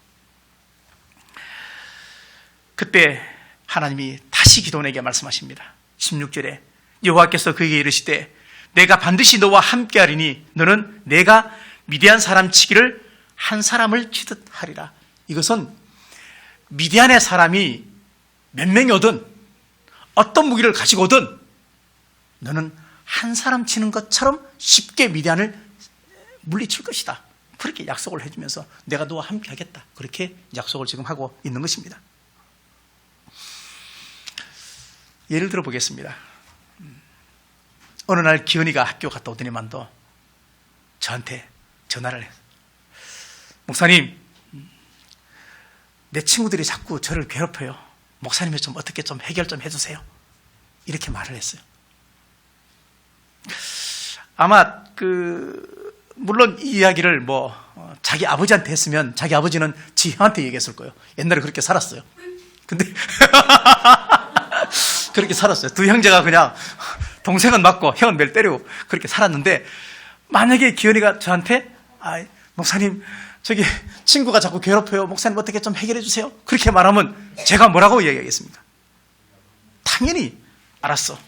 그때 하나님이 다시 기도원에게 말씀하십니다. 16절에 여호와께서 그에게 이르시되 내가 반드시 너와 함께하리니 너는 내가 미디안 사람 치기를 한 사람을 치듯 하리라. 이것은 미디안의 사람이 몇 명이 오든 어떤 무기를 가지고 오든 너는 한 사람 치는 것처럼 쉽게 미디안을 물리칠 것이다. 그렇게 약속을 해주면서 내가 너와 함께 하겠다. 그렇게 약속을 지금 하고 있는 것입니다. 예를 들어 보겠습니다. 어느 날 기은이가 학교 갔다 오더니만도 저한테 전화를 했어요. 목사님, 내 친구들이 자꾸 저를 괴롭혀요. 목사님이 좀 어떻게 좀 해결 좀 해주세요. 이렇게 말을 했어요. 아마 물론 이 이야기를 자기 아버지한테 했으면 자기 아버지는 지 형한테 얘기했을 거예요. 옛날에 그렇게 살았어요. 근데 그렇게 살았어요. 두 형제가 그냥 동생은 맞고 형은 매일 때리고 그렇게 살았는데 만약에 기현이가 저한테 목사님 저기 친구가 자꾸 괴롭혀요. 목사님 어떻게 좀 해결해 주세요. 그렇게 말하면 제가 뭐라고 이야기하겠습니까? 당연히 알았어.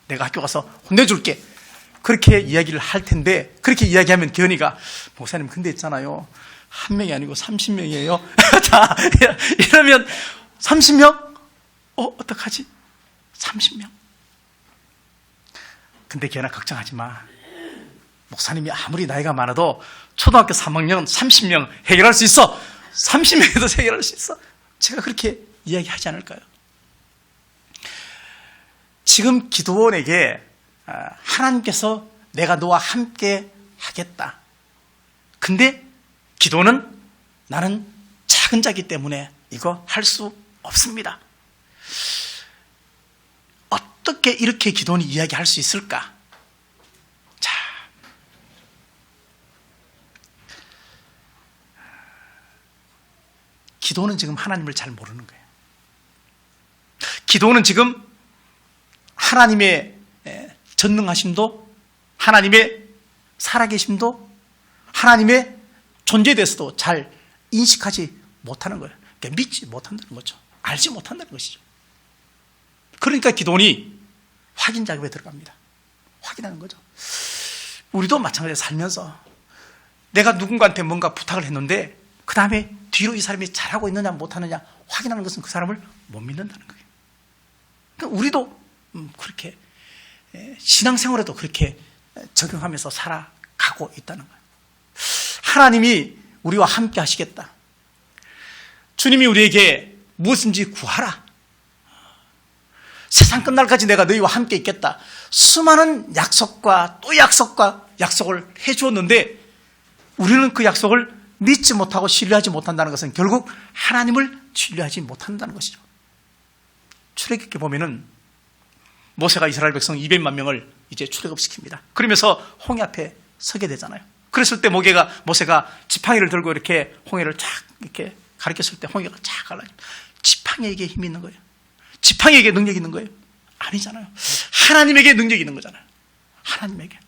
내가 학교 가서 혼내줄게. 그렇게 이야기를 할 텐데 그렇게 이야기하면 기현이가 목사님 근데 있잖아요. 한 명이 아니고 30명이에요. 자 이러면 30명? 어떡하지? 30명. 근데 기현아 걱정하지 마. 목사님이 아무리 나이가 많아도 초등학교 3학년 30명 해결할 수 있어. 30명에도 해결할 수 있어. 제가 그렇게 이야기하지 않을까요? 지금 기도원에게 하나님께서 내가 너와 함께 하겠다. 근데 기도는 나는 작은 자기 때문에 이거 할 수 없습니다. 어떻게 이렇게 기도원이 이야기할 수 있을까? 자, 기도는 지금 하나님을 잘 모르는 거예요. 기도는 지금 하나님의 전능하심도 하나님의 살아계심도 하나님의 존재에 대해서도 잘 인식하지 못하는 거예요. 그러니까 믿지 못한다는 거죠. 알지 못한다는 것이죠. 그러니까 기도원이 확인 작업에 들어갑니다. 확인하는 거죠. 우리도 마찬가지로 살면서 내가 누군가한테 뭔가 부탁을 했는데 그 다음에 뒤로 이 사람이 잘하고 있느냐 못하느냐 확인하는 것은 그 사람을 못 믿는다는 거예요. 그러니까 우리도 그렇게 신앙생활에도 그렇게 적용하면서 살아가고 있다는 거예요. 하나님이 우리와 함께 하시겠다. 주님이 우리에게 무엇인지 구하라. 세상 끝날까지 내가 너희와 함께 있겠다. 수많은 약속과 또 약속을 해주었는데 우리는 그 약속을 믿지 못하고 신뢰하지 못한다는 것은 결국 하나님을 신뢰하지 못한다는 것이죠. 출애굽기 보면은 모세가 이스라엘 백성 200만 명을 이제 출애굽시킵니다. 그러면서 홍해 앞에 서게 되잖아요. 그랬을 때 모세가 지팡이를 들고 이렇게 홍해를 쫙 이렇게 가리켰을 때 홍해가 쫙 갈라져. 지팡이에게 힘이 있는 거예요. 지팡이에게 능력이 있는 거예요? 아니잖아요. 하나님에게 능력이 있는 거잖아요. 하나님에게.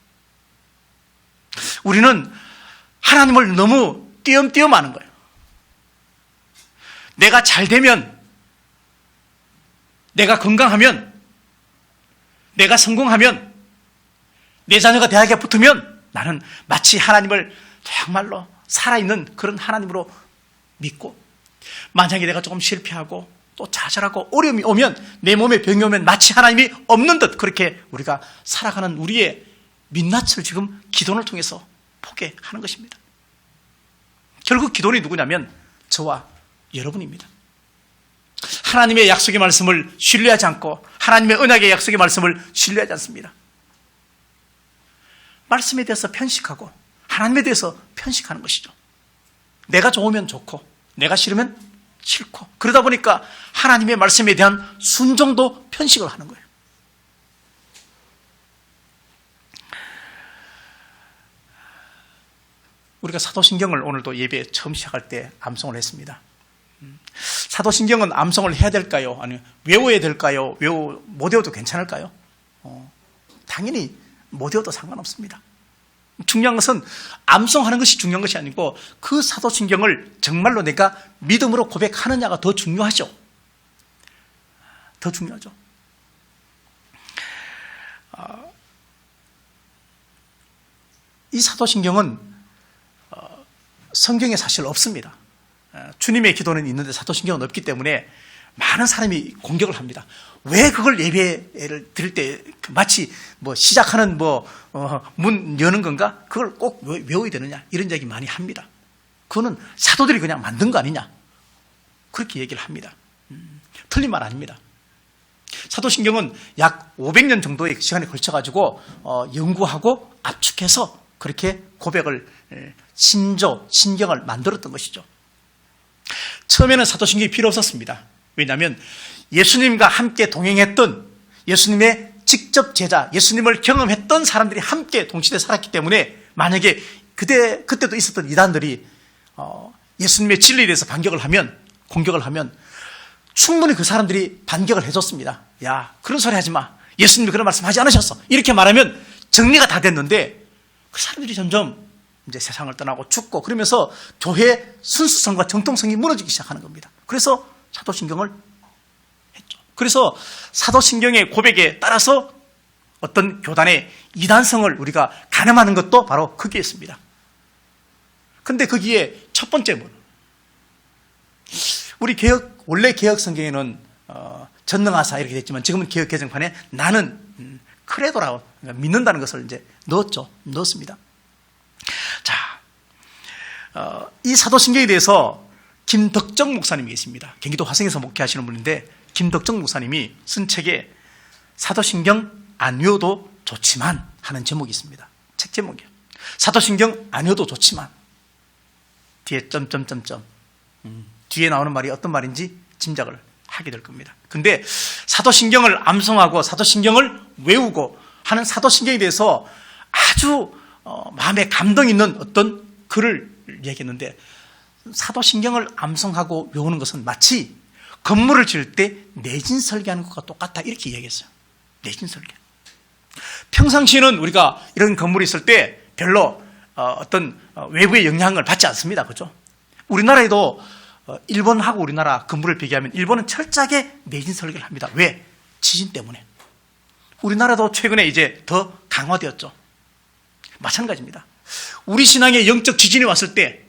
우리는 하나님을 너무 띄엄띄엄 아는 거예요. 내가 잘 되면, 내가 건강하면, 내가 성공하면, 내 자녀가 대학에 붙으면 나는 마치 하나님을 정말로 살아있는 그런 하나님으로 믿고, 만약에 내가 조금 실패하고 또 좌절하고 어려움이 오면, 내 몸에 병이 오면 마치 하나님이 없는 듯 그렇게 우리가 살아가는 우리의 민낯을 지금 기도를 통해서 보게 하는 것입니다. 결국 기도원이 누구냐면 저와 여러분입니다. 하나님의 약속의 말씀을 신뢰하지 않고 하나님의 언약의 약속의 말씀을 신뢰하지 않습니다. 말씀에 대해서 편식하고 하나님에 대해서 편식하는 것이죠. 내가 좋으면 좋고 내가 싫으면 싫고, 그러다 보니까 하나님의 말씀에 대한 순종도 편식을 하는 거예요. 우리가 사도신경을 오늘도 예배 처음 시작할 때 암송을 했습니다. 사도신경은 암송을 해야 될까요? 아니면 외워야 될까요? 못 외워도 괜찮을까요? 당연히 못 외워도 상관없습니다. 중요한 것은 암송하는 것이 중요한 것이 아니고 그 사도신경을 정말로 내가 믿음으로 고백하느냐가 더 중요하죠. 더 중요하죠. 이 사도신경은 성경에 사실 없습니다. 주님의 기도는 있는데 사도신경은 없기 때문에 많은 사람이 공격을 합니다. 왜 그걸 예배를 드릴 때 마치 시작하는 문 여는 건가? 그걸 꼭 외워야 되느냐? 이런 얘기 많이 합니다. 그거는 사도들이 그냥 만든 거 아니냐? 그렇게 얘기를 합니다. 틀린 말 아닙니다. 사도신경은 약 500년 정도의 시간에 걸쳐가지고 연구하고 압축해서 그렇게 고백을 신경을 만들었던 것이죠. 처음에는 사도신경이 필요 없었습니다. 왜냐하면 예수님과 함께 동행했던 예수님의 직접 제자, 예수님을 경험했던 사람들이 함께 동시대에 살았기 때문에 만약에 그때도 있었던 이단들이 예수님의 진리에 대해서 공격을 하면 충분히 그 사람들이 반격을 해줬습니다. 야, 그런 소리 하지 마. 예수님이 그런 말씀 하지 않으셨어. 이렇게 말하면 정리가 다 됐는데 그 사람들이 점점 이제 세상을 떠나고 죽고 그러면서 교회의 순수성과 정통성이 무너지기 시작하는 겁니다. 그래서 사도신경을 했죠. 그래서 사도신경의 고백에 따라서 어떤 교단의 이단성을 우리가 가늠하는 것도 바로 거기에 있습니다. 근데 거기에 첫 번째 문, 우리 원래 개혁 성경에는 전능하사 이렇게 됐지만 지금은 개혁 개정판에 나는 크레도라고 믿는다는 것을 이제 넣었습니다. 자, 이 사도신경에 대해서 김덕정 목사님이 계십니다. 경기도 화성에서 목회하시는 분인데 김덕정 목사님이 쓴 책에 사도신경 안 외워도 좋지만 하는 제목이 있습니다. 책 제목이요. 사도신경 안 외워도 좋지만 뒤에 점점점점 뒤에 나오는 말이 어떤 말인지 짐작을 하게 될 겁니다. 근데 사도신경을 암송하고 사도신경을 외우고 하는 사도신경에 대해서 아주 마음에 감동 있는 어떤 글을 얘기했는데, 사도신경을 암송하고 외우는 것은 마치 건물을 지을 때 내진 설계하는 것과 똑같다 이렇게 얘기했어요. 내진 설계. 평상시에는 우리가 이런 건물이 있을 때 별로 어떤 외부의 영향을 받지 않습니다. 그죠? 우리나라에도 일본하고 우리나라 건물을 비교하면 일본은 철저하게 내진 설계를 합니다. 왜? 지진 때문에. 우리나라도 최근에 이제 더 강화되었죠. 마찬가지입니다. 우리 신앙에 영적 지진이 왔을 때,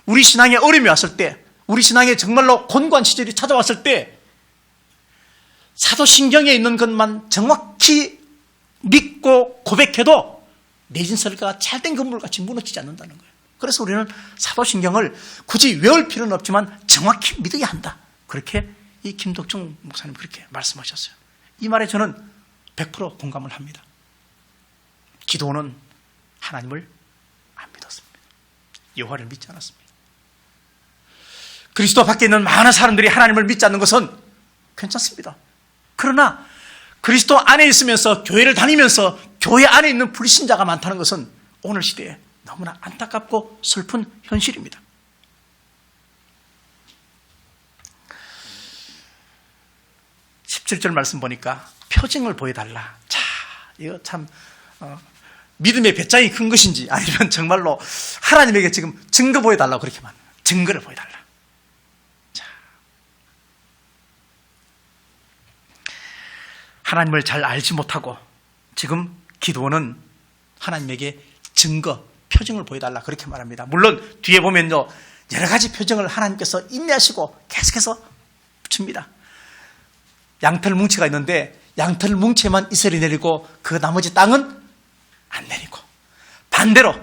우리 신앙에 어려움이 왔을 때, 우리 신앙에 정말로 곤고한 시절이 찾아왔을 때 사도신경에 있는 것만 정확히 믿고 고백해도 내진 설계가 잘된 건물같이 무너지지 않는다는 거예요. 그래서 우리는 사도신경을 굳이 외울 필요는 없지만 정확히 믿어야 한다. 그렇게 이 김덕중 목사님 그렇게 말씀하셨어요. 이 말에 저는 100% 공감을 합니다. 기도는 하나님을 안 믿었습니다. 여호와를 믿지 않았습니다. 그리스도 밖에 있는 많은 사람들이 하나님을 믿지 않는 것은 괜찮습니다. 그러나 그리스도 안에 있으면서 교회를 다니면서 교회 안에 있는 불신자가 많다는 것은 오늘 시대에 너무나 안타깝고 슬픈 현실입니다. (17절) 말씀 보니까 표징을 보여달라. 자, 이거 참 믿음의 배짱이 큰 것인지 아니면 정말로 하나님에게 지금 증거 보여달라고 그렇게 말해요. 증거를 보여달라. 자, 하나님을 잘 알지 못하고 지금 기도는 하나님에게 증거, 표징을 보여달라 그렇게 말합니다. 물론 뒤에 보면요 여러 가지 표징을 하나님께서 인내하시고 계속해서 줍니다. 양털 뭉치가 있는데 양털 뭉치에만 이슬이 내리고 그 나머지 땅은 안 내리고, 반대로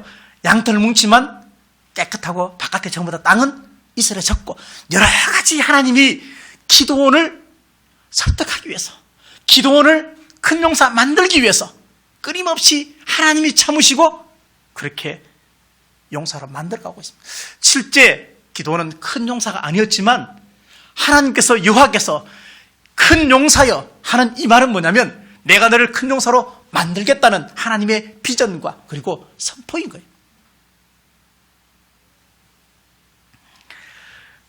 양털 뭉치만 깨끗하고 바깥에 전부 다 땅은 이슬에 젖고, 여러 가지 하나님이 기도원을 설득하기 위해서, 기도원을 큰 용사 만들기 위해서 끊임없이 하나님이 참으시고 그렇게 용사로 만들어가고 있습니다. 실제 기도원은 큰 용사가 아니었지만 하나님께서, 여호와께서 큰 용사여 하는 이 말은 뭐냐면 내가 너를 큰 용사로 만들겠다는 하나님의 비전과 그리고 선포인 거예요.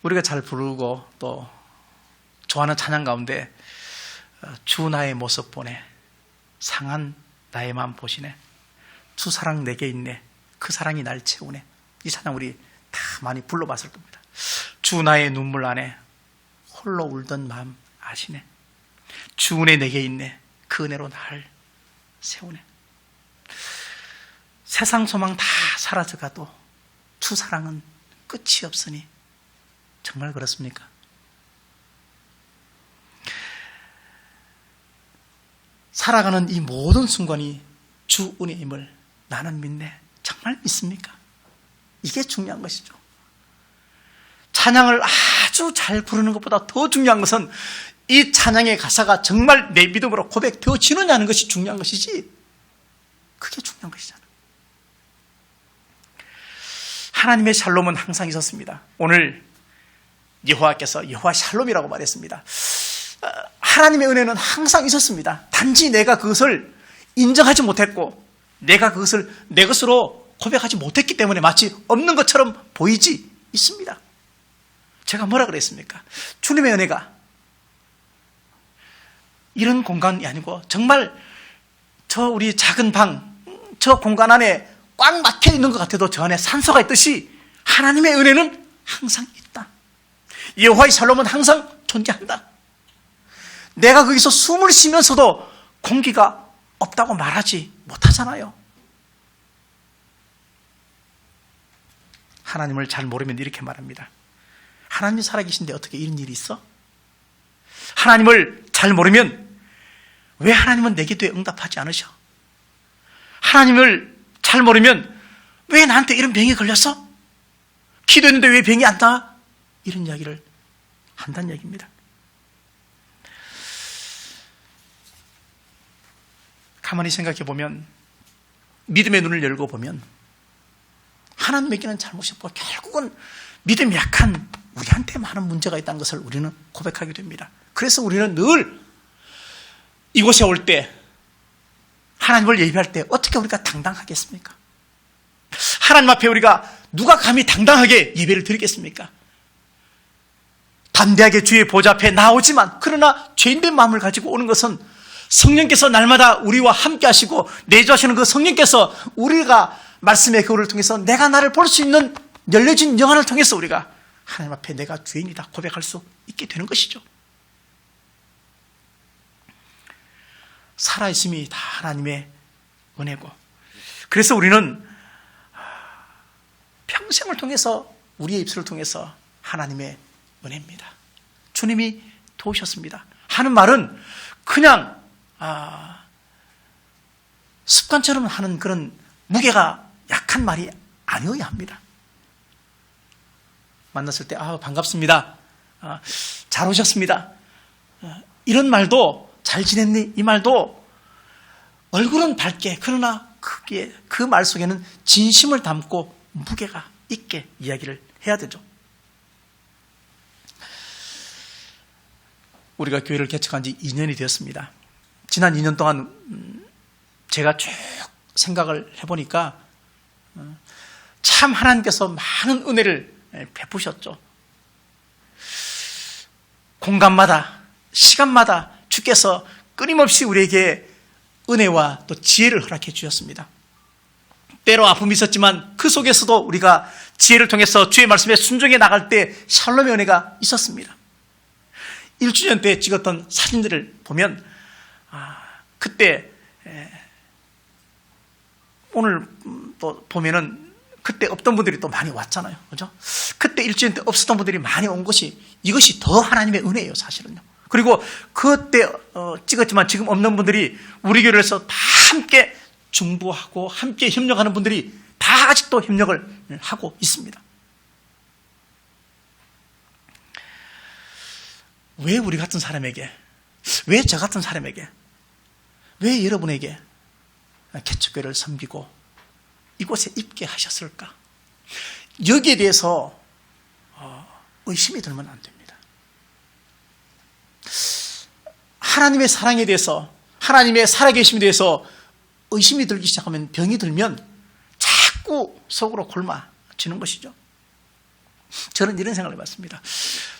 우리가 잘 부르고 또 좋아하는 찬양 가운데 주 나의 모습 보네, 상한 나의 마음 보시네, 주 사랑 내게 있네, 그 사랑이 날 채우네. 이 찬양 우리 다 많이 불러봤을 겁니다. 주 나의 눈물 안에 홀로 울던 마음 아시네, 주 은혜 내게 있네, 그 은혜로 날 세우네. 세상 소망 다 사라져가도 주 사랑은 끝이 없으니 정말 그렇습니까? 살아가는 이 모든 순간이 주 은혜임을 나는 믿네. 정말 믿습니까? 이게 중요한 것이죠. 찬양을 아주 잘 부르는 것보다 더 중요한 것은 이 찬양의 가사가 정말 내 믿음으로 고백되어지느냐는 것이 중요한 것이지, 그게 중요한 것이잖아. 하나님의 샬롬은 항상 있었습니다. 오늘 여호와께서 여호와 샬롬이라고 말했습니다. 하나님의 은혜는 항상 있었습니다. 단지 내가 그것을 인정하지 못했고 내가 그것을 내 것으로 고백하지 못했기 때문에 마치 없는 것처럼 보이지 있습니다. 제가 뭐라 그랬습니까? 주님의 은혜가 이런 공간이 아니고 정말 저 우리 작은 방, 저 공간 안에 꽉 막혀 있는 것 같아도 저 안에 산소가 있듯이 하나님의 은혜는 항상 있다. 여호와의 샬롬은 항상 존재한다. 내가 거기서 숨을 쉬면서도 공기가 없다고 말하지 못하잖아요. 하나님을 잘 모르면 이렇게 말합니다. 하나님이 살아계신데 어떻게 이런 일이 있어? 하나님을 잘 모르면 왜 하나님은 내 기도에 응답하지 않으셔? 하나님을 잘 모르면 왜 나한테 이런 병이 걸렸어? 기도했는데 왜 병이 안 나와? 이런 이야기를 한다는 얘기입니다. 가만히 생각해 보면, 믿음의 눈을 열고 보면 하나님에게는 잘못이 없고 결국은 믿음이 약한 우리한테 많은 문제가 있다는 것을 우리는 고백하게 됩니다. 그래서 우리는 늘 이곳에 올 때, 하나님을 예배할 때 어떻게 우리가 당당하겠습니까? 하나님 앞에 우리가 누가 감히 당당하게 예배를 드리겠습니까? 담대하게 주의 보좌 앞에 나오지만, 그러나 죄인된 마음을 가지고 오는 것은 성령께서 날마다 우리와 함께 하시고 내주하시는 그 성령께서 우리가 말씀의 교훈을 통해서 내가 나를 볼 수 있는 열려진 영안을 통해서 우리가 하나님 앞에 내가 죄인이다 고백할 수 있게 되는 것이죠. 살아있음이 다 하나님의 은혜고, 그래서 우리는 평생을 통해서 우리의 입술을 통해서 하나님의 은혜입니다, 주님이 도우셨습니다 하는 말은 그냥 습관처럼 하는 그런 무게가 약한 말이 아니어야 합니다. 만났을 때 반갑습니다, 잘 오셨습니다, 이런 말도, 잘 지냈니? 이 말도 얼굴은 밝게, 그러나 크게 그 말 속에는 진심을 담고 무게가 있게 이야기를 해야 되죠. 우리가 교회를 개척한 지 2년이 되었습니다. 지난 2년 동안 제가 쭉 생각을 해보니까 참 하나님께서 많은 은혜를 베푸셨죠. 공간마다, 시간마다 주께서 끊임없이 우리에게 은혜와 또 지혜를 허락해 주셨습니다. 때로 아픔이 있었지만 그 속에서도 우리가 지혜를 통해서 주의 말씀에 순종해 나갈 때 샬롬의 은혜가 있었습니다. 1주년 때 찍었던 사진들을 보면 그때 오늘 또 보면은 그때 없던 분들이 또 많이 왔잖아요, 그죠? 그때 1주년 때 없었던 분들이 많이 온 것이, 이것이 더 하나님의 은혜예요, 사실은요. 그리고 그때 찍었지만 지금 없는 분들이 우리 교회에서 다 함께 중보하고 함께 협력하는 분들이 다 아직도 협력을 하고 있습니다. 왜 우리 같은 사람에게 왜 저 같은 사람에게, 왜 여러분에게 개척교회를 섬기고 이곳에 입게 하셨을까? 여기에 대해서 의심이 들면 안 됩니다. 하나님의 사랑에 대해서, 하나님의 살아계심에 대해서 의심이 들기 시작하면, 병이 들면 자꾸 속으로 굶어지는 것이죠. 저는 이런 생각을 해봤습니다.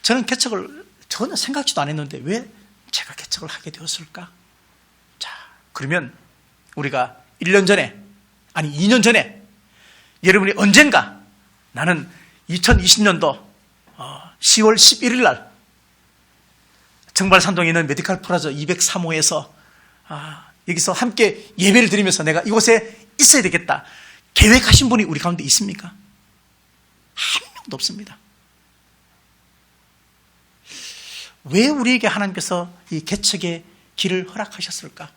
저는 개척을 전혀 생각지도 않았는데 왜 제가 개척을 하게 되었을까? 자, 그러면 우리가 1년 전에, 아니 2년 전에, 여러분이 언젠가, 나는 2020년도 10월 11일 날 정발산동에 있는 메디칼 프라자 203호에서 여기서 함께 예배를 드리면서 내가 이곳에 있어야 되겠다 계획하신 분이 우리 가운데 있습니까? 한 명도 없습니다. 왜 우리에게 하나님께서 이 개척의 길을 허락하셨을까?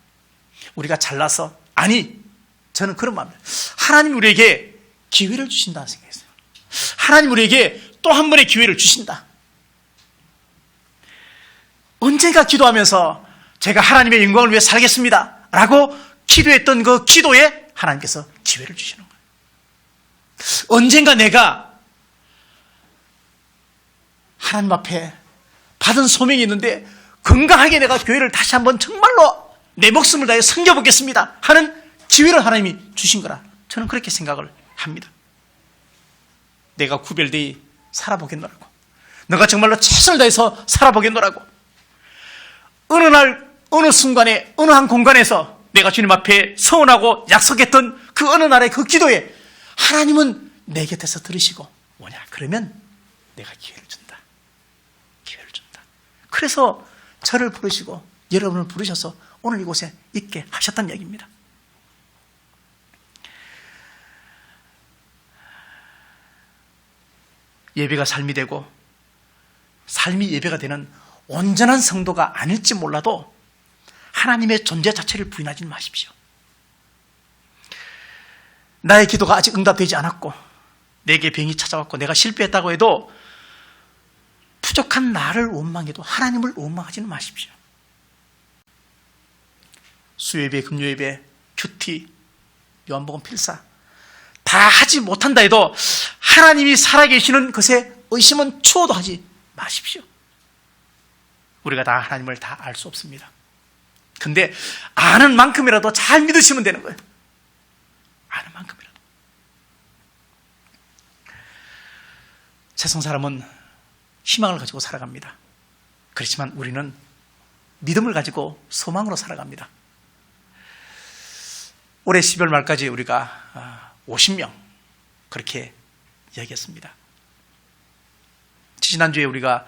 우리가 잘나서? 아니, 저는 그런 마음이에요. 하나님 우리에게 기회를 주신다는 생각이었어요. 하나님 우리에게 또 한 번의 기회를 주신다. 언제가 기도하면서 제가 하나님의 영광을 위해 살겠습니다 라고 기도했던 그 기도에 하나님께서 기회를 주시는 거예요. 언젠가 내가 하나님 앞에 받은 소명이 있는데 건강하게 내가 교회를 다시 한번 정말로 내 목숨을 다해 섬겨보겠습니다 하는 기회를 하나님이 주신 거라 저는 그렇게 생각을 합니다. 내가 구별되이 살아보겠노라고, 내가 정말로 최선을 다해서 살아보겠노라고, 어느 날 어느 순간에 어느 한 공간에서 내가 주님 앞에 서원하고 약속했던 그 어느 날의 그 기도에 하나님은 내 곁에서 들으시고 뭐냐, 그러면 내가 기회를 준다. 기회를 준다. 그래서 저를 부르시고 여러분을 부르셔서 오늘 이곳에 있게 하셨다는 얘기입니다. 예배가 삶이 되고 삶이 예배가 되는 온전한 성도가 아닐지 몰라도 하나님의 존재 자체를 부인하지 마십시오. 나의 기도가 아직 응답되지 않았고 내게 병이 찾아왔고 내가 실패했다고 해도 부족한 나를 원망해도 하나님을 원망하지는 마십시오. 수요예배, 금요예배, 큐티, 요한복음 필사 다 하지 못한다 해도 하나님이 살아계시는 것에 의심은 추호도 하지 마십시오. 우리가 다 하나님을 다 알 수 없습니다. 근데 아는 만큼이라도 잘 믿으시면 되는 거예요. 아는 만큼이라도. 세상 사람은 희망을 가지고 살아갑니다. 그렇지만 우리는 믿음을 가지고 소망으로 살아갑니다. 올해 12월 말까지 우리가 50명 그렇게 이야기했습니다. 지난주에 우리가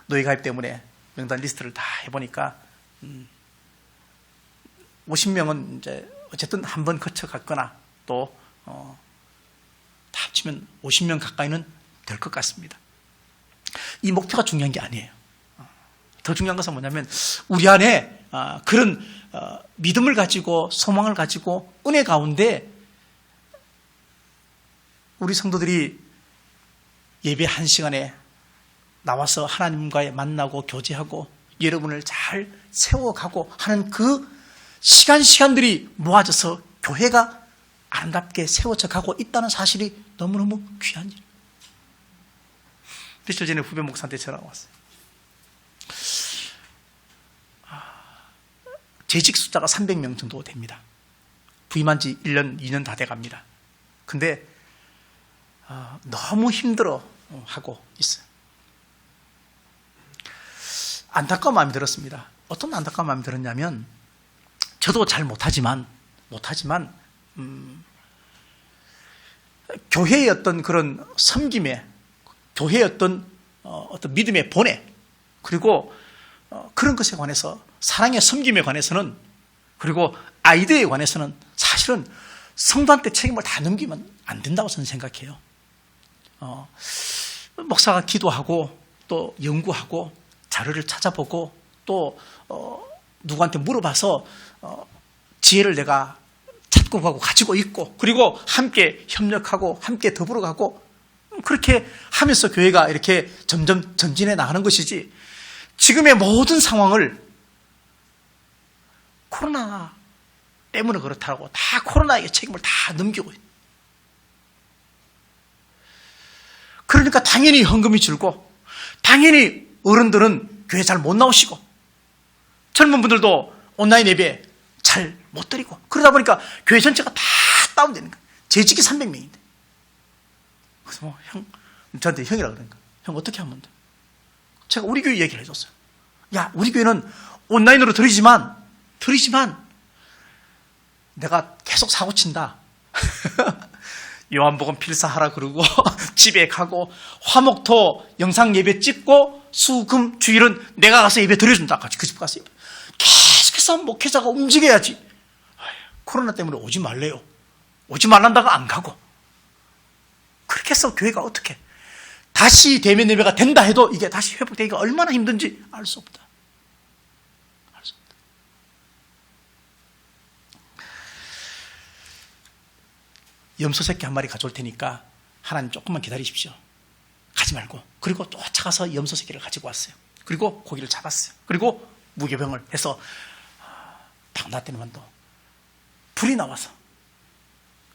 노예 가입 때문에 명단 리스트를 다 해보니까 50명은 이제 어쨌든 한번 거쳐갔거나 또 다 합치면 50명 가까이는 될 것 같습니다. 이 목표가 중요한 게 아니에요. 더 중요한 것은 뭐냐면 우리 안에 그런 믿음을 가지고 소망을 가지고 은혜 가운데 우리 성도들이 예배 1시간에 나와서 하나님과의 만나고 교제하고 여러분을 잘 세워가고 하는 그 시간들이 모아져서 교회가 아름답게 세워져 가고 있다는 사실이 너무너무 귀한 일. 며칠 전에 후배 목사한테 전화가 왔어요. 재직 숫자가 300명 정도 됩니다. 부임한 지 1년, 2년 다 돼갑니다. 근데 너무 힘들어 하고 있어요. 안타까운 마음이 들었습니다. 어떤 안타까운 마음이 들었냐면 저도 잘 못하지만 교회의 어떤 그런 섬김에, 교회의 어떤 믿음의 본에, 그리고 그런 것에 관해서, 사랑의 섬김에 관해서는, 그리고 아이디어에 관해서는 사실은 성도한테 책임을 다 넘기면 안 된다고 저는 생각해요. 목사가 기도하고 또 연구하고 자료를 찾아보고 또 누구한테 물어봐서 지혜를 내가 찾고 가고 가지고 있고 그리고 함께 협력하고 함께 더불어가고 그렇게 하면서 교회가 이렇게 점점 전진해 나가는 것이지, 지금의 모든 상황을 코로나 때문에 그렇다고 다 코로나에게 책임을 다 넘기고 있어요. 그러니까 당연히 헌금이 줄고 당연히 어른들은 교회 잘 못 나오시고 젊은 분들도 온라인 예배 잘 못 드리고 그러다 보니까 교회 전체가 다 다운되는 거예요. 재직이 300명인데. 그래서 뭐 저한테 형이라고 그러니까 형 어떻게 하면 돼? 제가 우리 교회 얘기를 해줬어요. 야, 우리 교회는 온라인으로 드리지만 내가 계속 사고 친다. 요한복음 필사하라 그러고 집에 가고 화목토 영상 예배 찍고 수금 주일은 내가 가서 예배 드려준다. 같이 그 집 가서 예배. 계속해서 목회자가 움직여야지. 코로나 때문에 오지 말래요. 오지 말란다가 안 가고. 그렇게 해서 교회가 어떻게 다시 대면 예배가 된다 해도 이게 다시 회복되기가 얼마나 힘든지 알 수 없다. 알 수 없다. 염소 새끼 한 마리 가져올 테니까 하나님 조금만 기다리십시오. 가지 말고. 그리고 쫓아가서 염소 새끼를 가지고 왔어요. 그리고 고기를 잡았어요. 그리고 무교병을 해서 딱 놨더니만 또 불이 나와서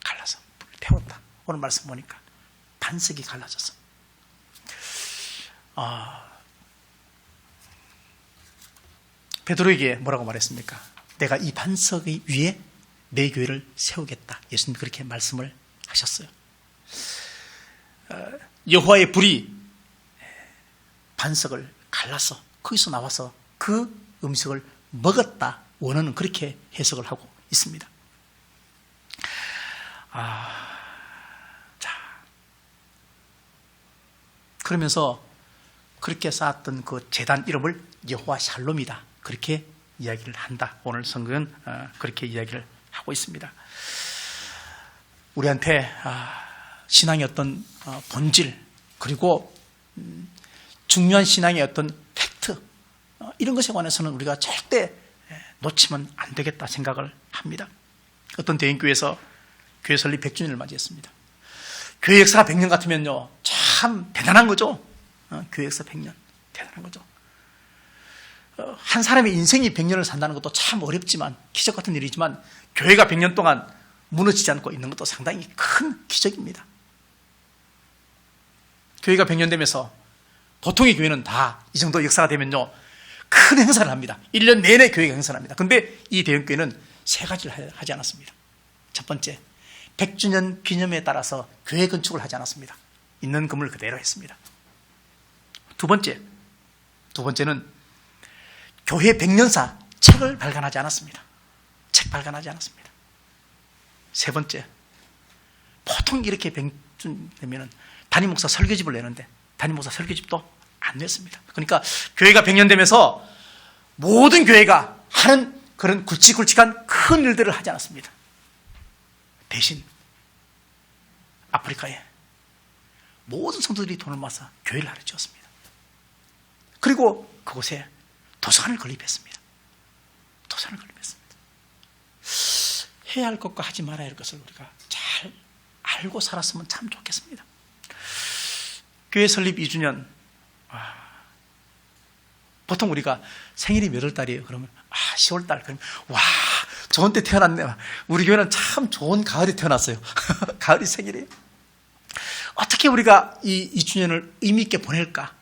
갈라서 불을 태웠다. 오늘 말씀 보니까 반석이 갈라져서 베드로에게 뭐라고 말했습니까? 내가 이 반석 위에 내 교회를 세우겠다. 예수님 그렇게 말씀을 하셨어요. 여호와의 불이 반석을 갈라서 거기서 나와서 그 음식을 먹었다. 원어는 그렇게 해석을 하고 있습니다. 자, 그러면서 그렇게 쌓았던 그 제단 이름을 여호와 샬롬이다. 그렇게 이야기를 한다. 오늘 성경은 그렇게 이야기를 하고 있습니다. 우리한테 신앙의 어떤 본질 그리고 중요한 신앙의 어떤 팩트 이런 것에 관해서는 우리가 절대 놓치면 안 되겠다 생각을 합니다. 어떤 대인교회에서 교회 설립 100주년을 맞이했습니다. 교회 역사가 100년 같으면요 참 대단한 거죠. 교회 역사 100년 대단한 거죠. 한 사람의 인생이 100년을 산다는 것도 참 어렵지만 기적 같은 일이지만 교회가 100년 동안 무너지지 않고 있는 것도 상당히 큰 기적입니다. 교회가 100년 되면서 보통의 교회는 다 이 정도 역사가 되면요 큰 행사를 합니다. 1년 내내 교회가 행사를 합니다. 그런데 이 대형교회는 3가지를 하지 않았습니다. 첫 번째, 100주년 기념에 따라서 교회 건축을 하지 않았습니다. 있는 건물 그대로 했습니다. 두 번째는 교회 100년사 책을 발간하지 않았습니다. 책 발간하지 않았습니다. 세 번째, 보통 이렇게 100주 되면 담임 목사 설교집을 내는데 담임 목사 설교집도 안 냈습니다. 그러니까 교회가 100년 되면서 모든 교회가 하는 그런 굵직굵직한 큰 일들을 하지 않았습니다. 대신 아프리카에 모든 성도들이 돈을 모아서 교회를 하나 지었습니다. 그리고 그곳에 도서관을 건립했습니다. 도서관을 건립했습니다. 해야 할 것과 하지 말아야 할 것을 우리가 잘 알고 살았으면 참 좋겠습니다. 교회 설립 2주년 보통 우리가 생일이 몇 월 달이에요? 그러면 10월 달. 그러면 와 좋은 때 태어났네. 우리 교회는 참 좋은 가을에 태어났어요. 가을이 생일이에요. 어떻게 우리가 이 2주년을 의미 있게 보낼까?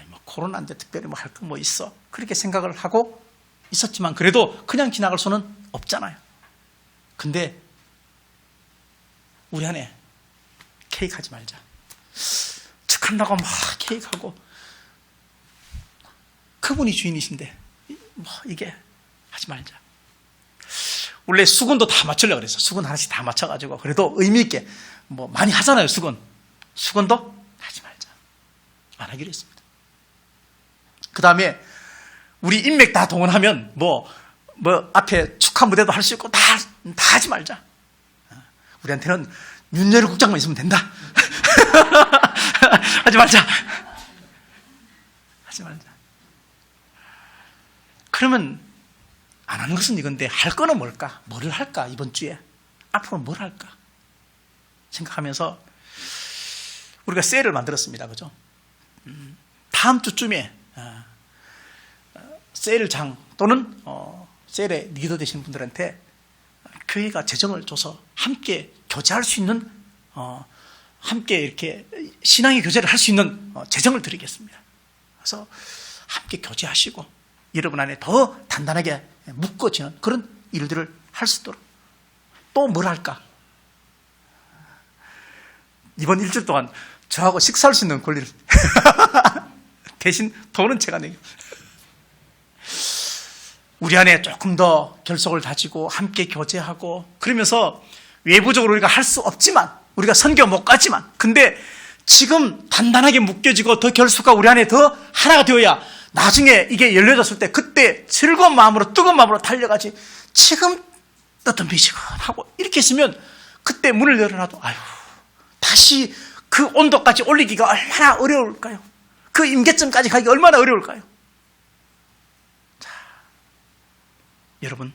뭐 코로나인데 특별히 뭐 할 거 뭐 있어? 그렇게 생각을 하고 있었지만 그래도 그냥 지나갈 수는 없잖아요. 근데 우리 안에 케이크 하지 말자. 축한다고 막 케이크 하고 그분이 주인이신데 뭐 이게 하지 말자. 원래 수건도 다 맞추려고 그랬어. 수건 하나씩 다 맞춰가지고 그래도 의미 있게 뭐 많이 하잖아요. 수건도 하지 말자. 안 하기로 했습니다. 그 다음에 우리 인맥 다 동원하면 뭐 앞에 축하 무대도 할 수 있고 다 하지 말자. 우리한테는 윤여를 국장만 있으면 된다. 하지 말자. 하지 말자. 그러면 안 하는 것은 이건데 할 거는 뭘까? 뭐를 할까? 이번 주에 앞으로 뭘 할까? 생각하면서 우리가 세일을 만들었습니다. 그죠? 다음 주쯤에 세일장 또는 셀의 리더 되시는 분들한테 교회가 재정을 줘서 함께 교제할 수 있는 함께 이렇게 신앙의 교제를 할 수 있는 재정을 드리겠습니다. 그래서 함께 교제하시고 여러분 안에 더 단단하게 묶어지는 그런 일들을 할 수 있도록 또 뭘 할까? 이번 일주일 동안 저하고 식사할 수 있는 권리를 대신 돈은 제가 내요. 우리 안에 조금 더 결속을 다지고 함께 교제하고 그러면서 외부적으로 우리가 할 수 없지만 우리가 선교 못 가지만 근데 지금 단단하게 묶여지고 더 결속하고 우리 안에 더 하나가 되어야 나중에 이게 열려졌을 때 그때 즐거운 마음으로 뜨거운 마음으로 달려가지 지금 어떤 미지근하고 이렇게 있으면 그때 문을 열어놔도 아유 다시 그 온도까지 올리기가 얼마나 어려울까요? 그 임계점까지 가기가 얼마나 어려울까요? 여러분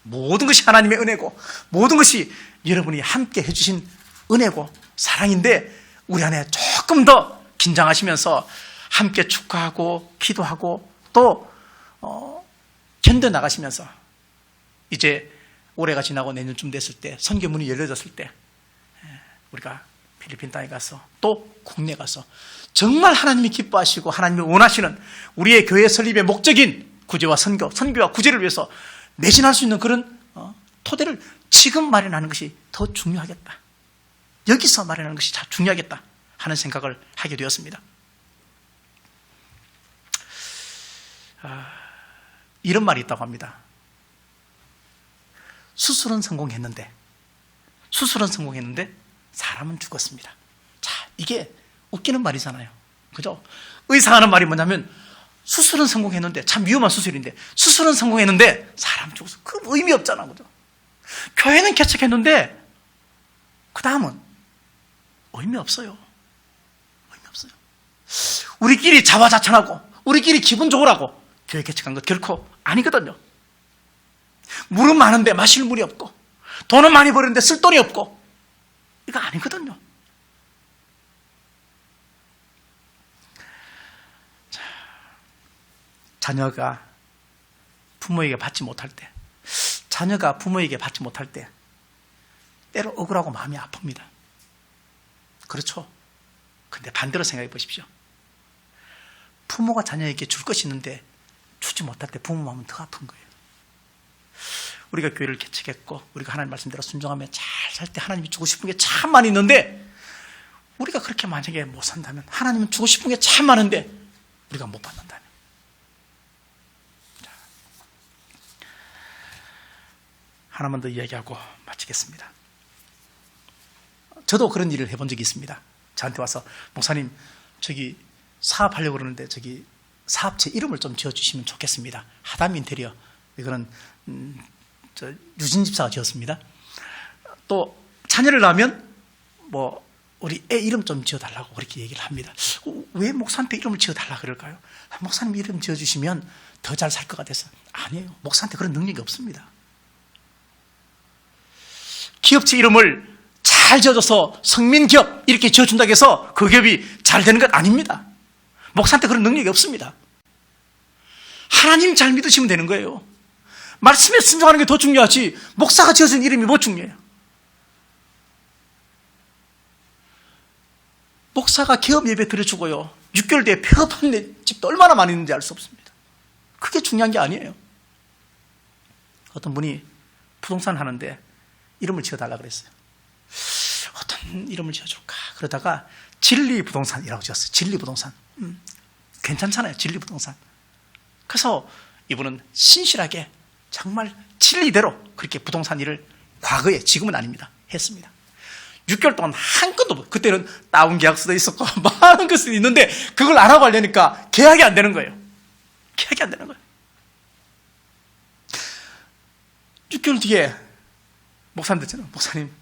모든 것이 하나님의 은혜고 모든 것이 여러분이 함께 해주신 은혜고 사랑인데 우리 안에 조금 더 긴장하시면서 함께 축하하고 기도하고 또 견뎌나가시면서 이제 올해가 지나고 내년쯤 됐을 때 선교문이 열려졌을 때 우리가 필리핀 땅에 가서 또 국내 가서 정말 하나님이 기뻐하시고 하나님이 원하시는 우리의 교회 설립의 목적인 구제와 선교와 구제를 위해서 매진할 수 있는 그런 토대를 지금 마련하는 것이 더 중요하겠다. 여기서 마련하는 것이 더 중요하겠다 하는 생각을 하게 되었습니다. 이런 말이 있다고 합니다. 수술은 성공했는데 사람은 죽었습니다. 자, 이게 웃기는 말이잖아요. 그죠? 의사하는 말이 뭐냐면 수술은 성공했는데 참 위험한 수술인데 수술은 성공했는데 사람 죽었어. 그 의미 없잖아. 그죠? 교회는 개척했는데 그 다음은 의미 없어요. 의미 없어요. 우리끼리 자화자찬하고 우리끼리 기분 좋으라고 교회 개척한 것 결코 아니거든요. 물은 많은데 마실 물이 없고 돈은 많이 버는데 쓸 돈이 없고 이거 아니거든요. 자녀가 부모에게 받지 못할 때 때로 억울하고 마음이 아픕니다. 그렇죠? 근데 반대로 생각해 보십시오. 부모가 자녀에게 줄 것이 있는데 주지 못할 때 부모 마음은 더 아픈 거예요. 우리가 교회를 개척했고 우리가 하나님 말씀대로 순종하며 잘 살 때 하나님이 주고 싶은 게 참 많이 있는데 우리가 그렇게 만약에 못 산다면 하나님은 주고 싶은 게 참 많은데 우리가 못 받는다면 하나만 더 이야기하고 마치겠습니다. 저도 그런 일을 해본 적이 있습니다. 저한테 와서 목사님 저기 사업하려고 그러는데 저기 사업체 이름을 좀 지어주시면 좋겠습니다. 하담 인테리어 이거는 저 유진 집사가 지었습니다. 또 자녀를 낳으면 뭐 우리 애 이름 좀 지어달라고 그렇게 얘기를 합니다. 왜 목사한테 이름을 지어달라 그럴까요? 목사님 이름 지어주시면 더 잘 살 것 같아서. 아니에요. 목사한테 그런 능력이 없습니다. 기업체 이름을 잘 지어줘서 성민기업 이렇게 지어준다고 해서 그 기업이 잘 되는 것 아닙니다. 목사한테 그런 능력이 없습니다. 하나님 잘 믿으시면 되는 거예요. 말씀에 순종하는 게 더 중요하지 목사가 지어준 이름이 뭐 중요해요. 목사가 개업 예배 드려주고요 6개월 뒤에 폐업한 집도 얼마나 많이 있는지 알 수 없습니다. 그게 중요한 게 아니에요. 어떤 분이 부동산 하는데 이름을 지어달라 그랬어요. 어떤 이름을 지어줄까 그러다가 진리부동산이라고 지었어요. 진리부동산. 괜찮잖아요. 진리부동산. 그래서 이분은 신실하게 정말 진리대로 그렇게 부동산 일을 과거에 지금은 아닙니다. 했습니다. 6개월 동안 한 건도 못, 그때는 다운 계약서도 있었고 많은 것이 있는데 그걸 안 하고 하려니까 계약이 안 되는 거예요. 계약이 안 되는 거예요. 6개월 뒤에 목사님 됐잖아요. 목사님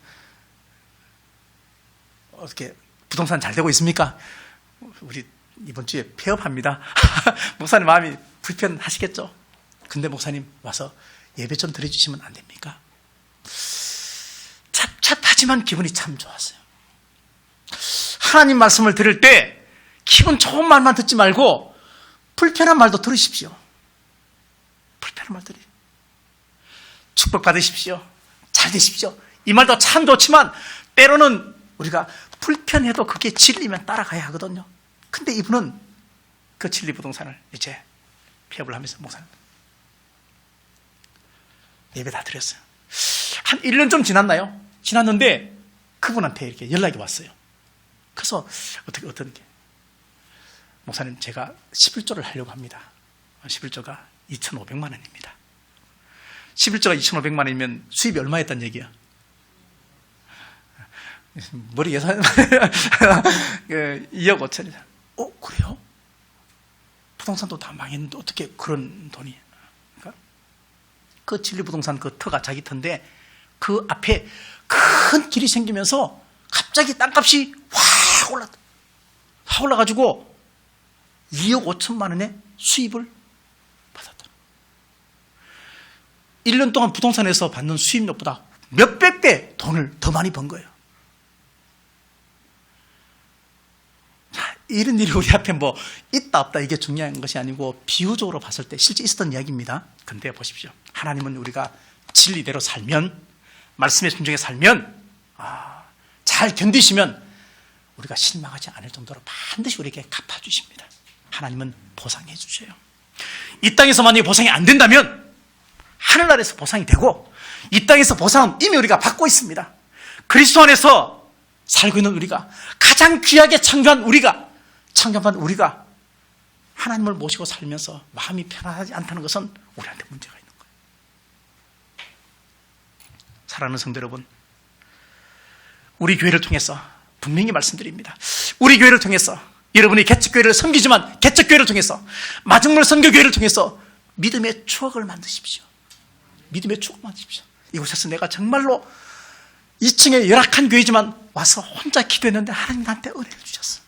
어떻게 부동산 잘 되고 있습니까? 우리 이번 주에 폐업합니다. 목사님 마음이 불편하시겠죠? 근데 목사님 와서 예배 좀 드려주시면 안 됩니까? 찹찹하지만 기분이 참 좋았어요. 하나님 말씀을 들을 때 기분 좋은 말만 듣지 말고 불편한 말도 들으십시오. 불편한 말 들으십시오. 축복받으십시오. 잘 되십시오. 이 말도 참 좋지만 때로는 우리가 불편해도 그게 진리면 따라가야 하거든요. 근데 이분은 그 진리 부동산을 이제 폐업을 하면서 목사님 예배 다 드렸어요. 한 1년 좀 지났나요? 지났는데 그분한테 이렇게 연락이 왔어요. 그래서 어떤 게 목사님 제가 11조를 하려고 합니다. 11조가 2,500만 원입니다. 11조가 2,500만 원이면 수입이 얼마였단 얘기야? 머리 예산 2억 5천이잖아. 그래요? 부동산도 다 망했는데 어떻게 그런 돈이? 그러니까 그 진리부동산 그 터가 자기 터인데 그 앞에 큰 길이 생기면서 갑자기 땅값이 확 올랐다. 확 올라가지고 2억 5천만 원의 수입을 받았다. 1년 동안 부동산에서 받는 수입력보다 몇백 배 돈을 더 많이 번 거예요. 자, 이런 일이 우리 앞에 뭐 있다 없다 이게 중요한 것이 아니고 비유적으로 봤을 때 실제 있었던 이야기입니다. 근데 보십시오. 하나님은 우리가 진리대로 살면, 말씀에 순종해 살면, 잘 견디시면 우리가 실망하지 않을 정도로 반드시 우리에게 갚아주십니다. 하나님은 보상해 주셔요. 이 땅에서 만약에 보상이 안 된다면 하늘나라에서 보상이 되고, 이 땅에서 보상은 이미 우리가 받고 있습니다. 그리스도 안에서 살고 있는 우리가, 가장 귀하게 창조한 우리가, 창조한 우리가 하나님을 모시고 살면서 마음이 편안하지 않다는 것은 우리한테 문제가 있는 거예요. 사랑하는 성도 여러분, 우리 교회를 통해서 분명히 말씀드립니다. 우리 교회를 통해서, 여러분이 개척교회를 섬기지만 개척교회를 통해서, 마중물 선교교회를 통해서 믿음의 추억을 만드십시오. 믿음의 추억을 만드십시오. 이곳에서 내가 정말로 2층에 열악한 교회지만 와서 혼자 기도했는데 하나님 나한테 은혜를 주셨어.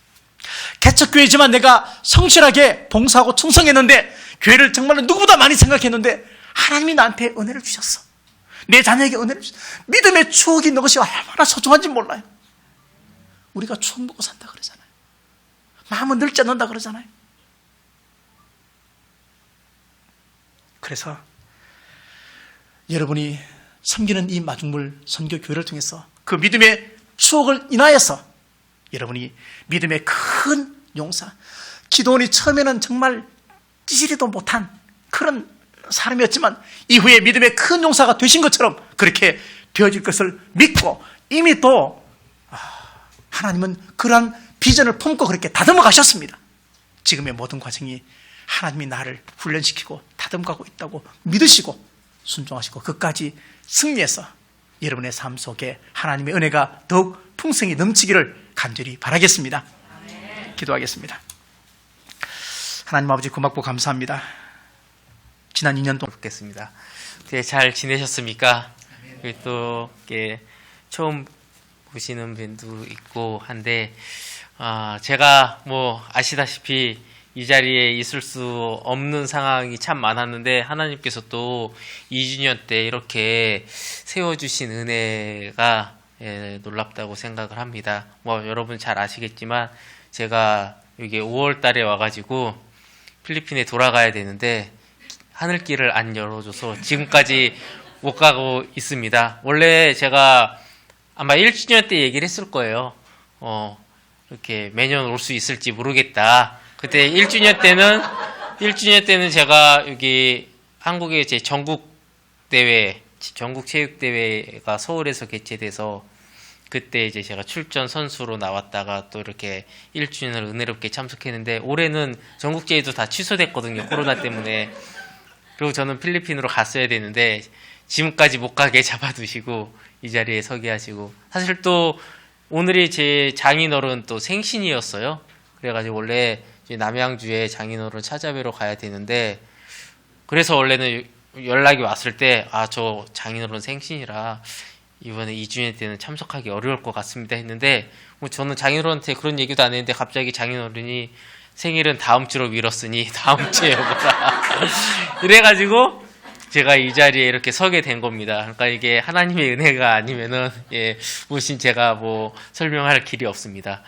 개척교회지만 내가 성실하게 봉사하고 충성했는데, 교회를 정말로 누구보다 많이 생각했는데 하나님이 나한테 은혜를 주셨어. 내 자녀에게 은혜를 주셨어. 믿음의 추억이 있는 것이 얼마나 소중한지 몰라요. 우리가 추억 먹고 산다 그러잖아요. 마음은 늙지 않는다 그러잖아요. 그래서 여러분이 섬기는 이 마중물 선교교회를 통해서 그 믿음의 추억을 인하여서 여러분이 믿음의 큰 용사, 기도원이 처음에는 정말 찌질이도 못한 그런 사람이었지만 이후에 믿음의 큰 용사가 되신 것처럼 그렇게 되어질 것을 믿고, 이미 또 하나님은 그러한 비전을 품고 그렇게 다듬어 가셨습니다. 지금의 모든 과정이 하나님이 나를 훈련시키고 다듬어가고 있다고 믿으시고 순종하시고 끝까지 승리해서 여러분의 삶 속에 하나님의 은혜가 더욱 풍성히 넘치기를 간절히 바라겠습니다. 기도하겠습니다. 하나님 아버지 고맙고 감사합니다. 지난 2년 동안 뵙겠습니다. 잘 지내셨습니까? 그리고 또 이렇게 처음 보시는 분도 있고 한데, 제가 뭐 아시다시피 이 자리에 있을 수 없는 상황이 참 많았는데 하나님께서 또 2주년 때 이렇게 세워주신 은혜가 놀랍다고 생각을 합니다. 뭐 여러분 잘 아시겠지만 제가 여기 5월 달에 와가지고 필리핀에 돌아가야 되는데 하늘길을 안 열어줘서 지금까지 못 가고 있습니다. 원래 제가 아마 1주년 때 얘기를 했을 거예요. 이렇게 매년 올 수 있을지 모르겠다. 그때 1주년 때는 제가 여기 한국의 제 전국체육대회가 서울에서 개최돼서 그때 이제 제가 출전 선수로 나왔다가 또 이렇게 1주년을 은혜롭게 참석했는데, 올해는 전국제회도 다 취소됐거든요. 코로나 때문에. 그리고 저는 필리핀으로 갔어야 되는데 지금까지 못 가게 잡아두시고 이 자리에 서게 하시고, 사실 또 오늘이 제 장인어른 또 생신이었어요. 그래가지고 원래 남양주에 장인어른 찾아뵈러 가야 되는데, 그래서 원래는 연락이 왔을 때 저 장인어른 생신이라 이번에 2주년 때는 참석하기 어려울 것 같습니다 했는데, 뭐 저는 장인어른한테 그런 얘기도 안 했는데 갑자기 장인어른이 생일은 다음 주로 미뤘으니 다음 주에 오거라 이래가지고 제가 이 자리에 이렇게 서게 된 겁니다. 그러니까 이게 하나님의 은혜가 아니면은 무슨 제가 뭐 설명할 길이 없습니다.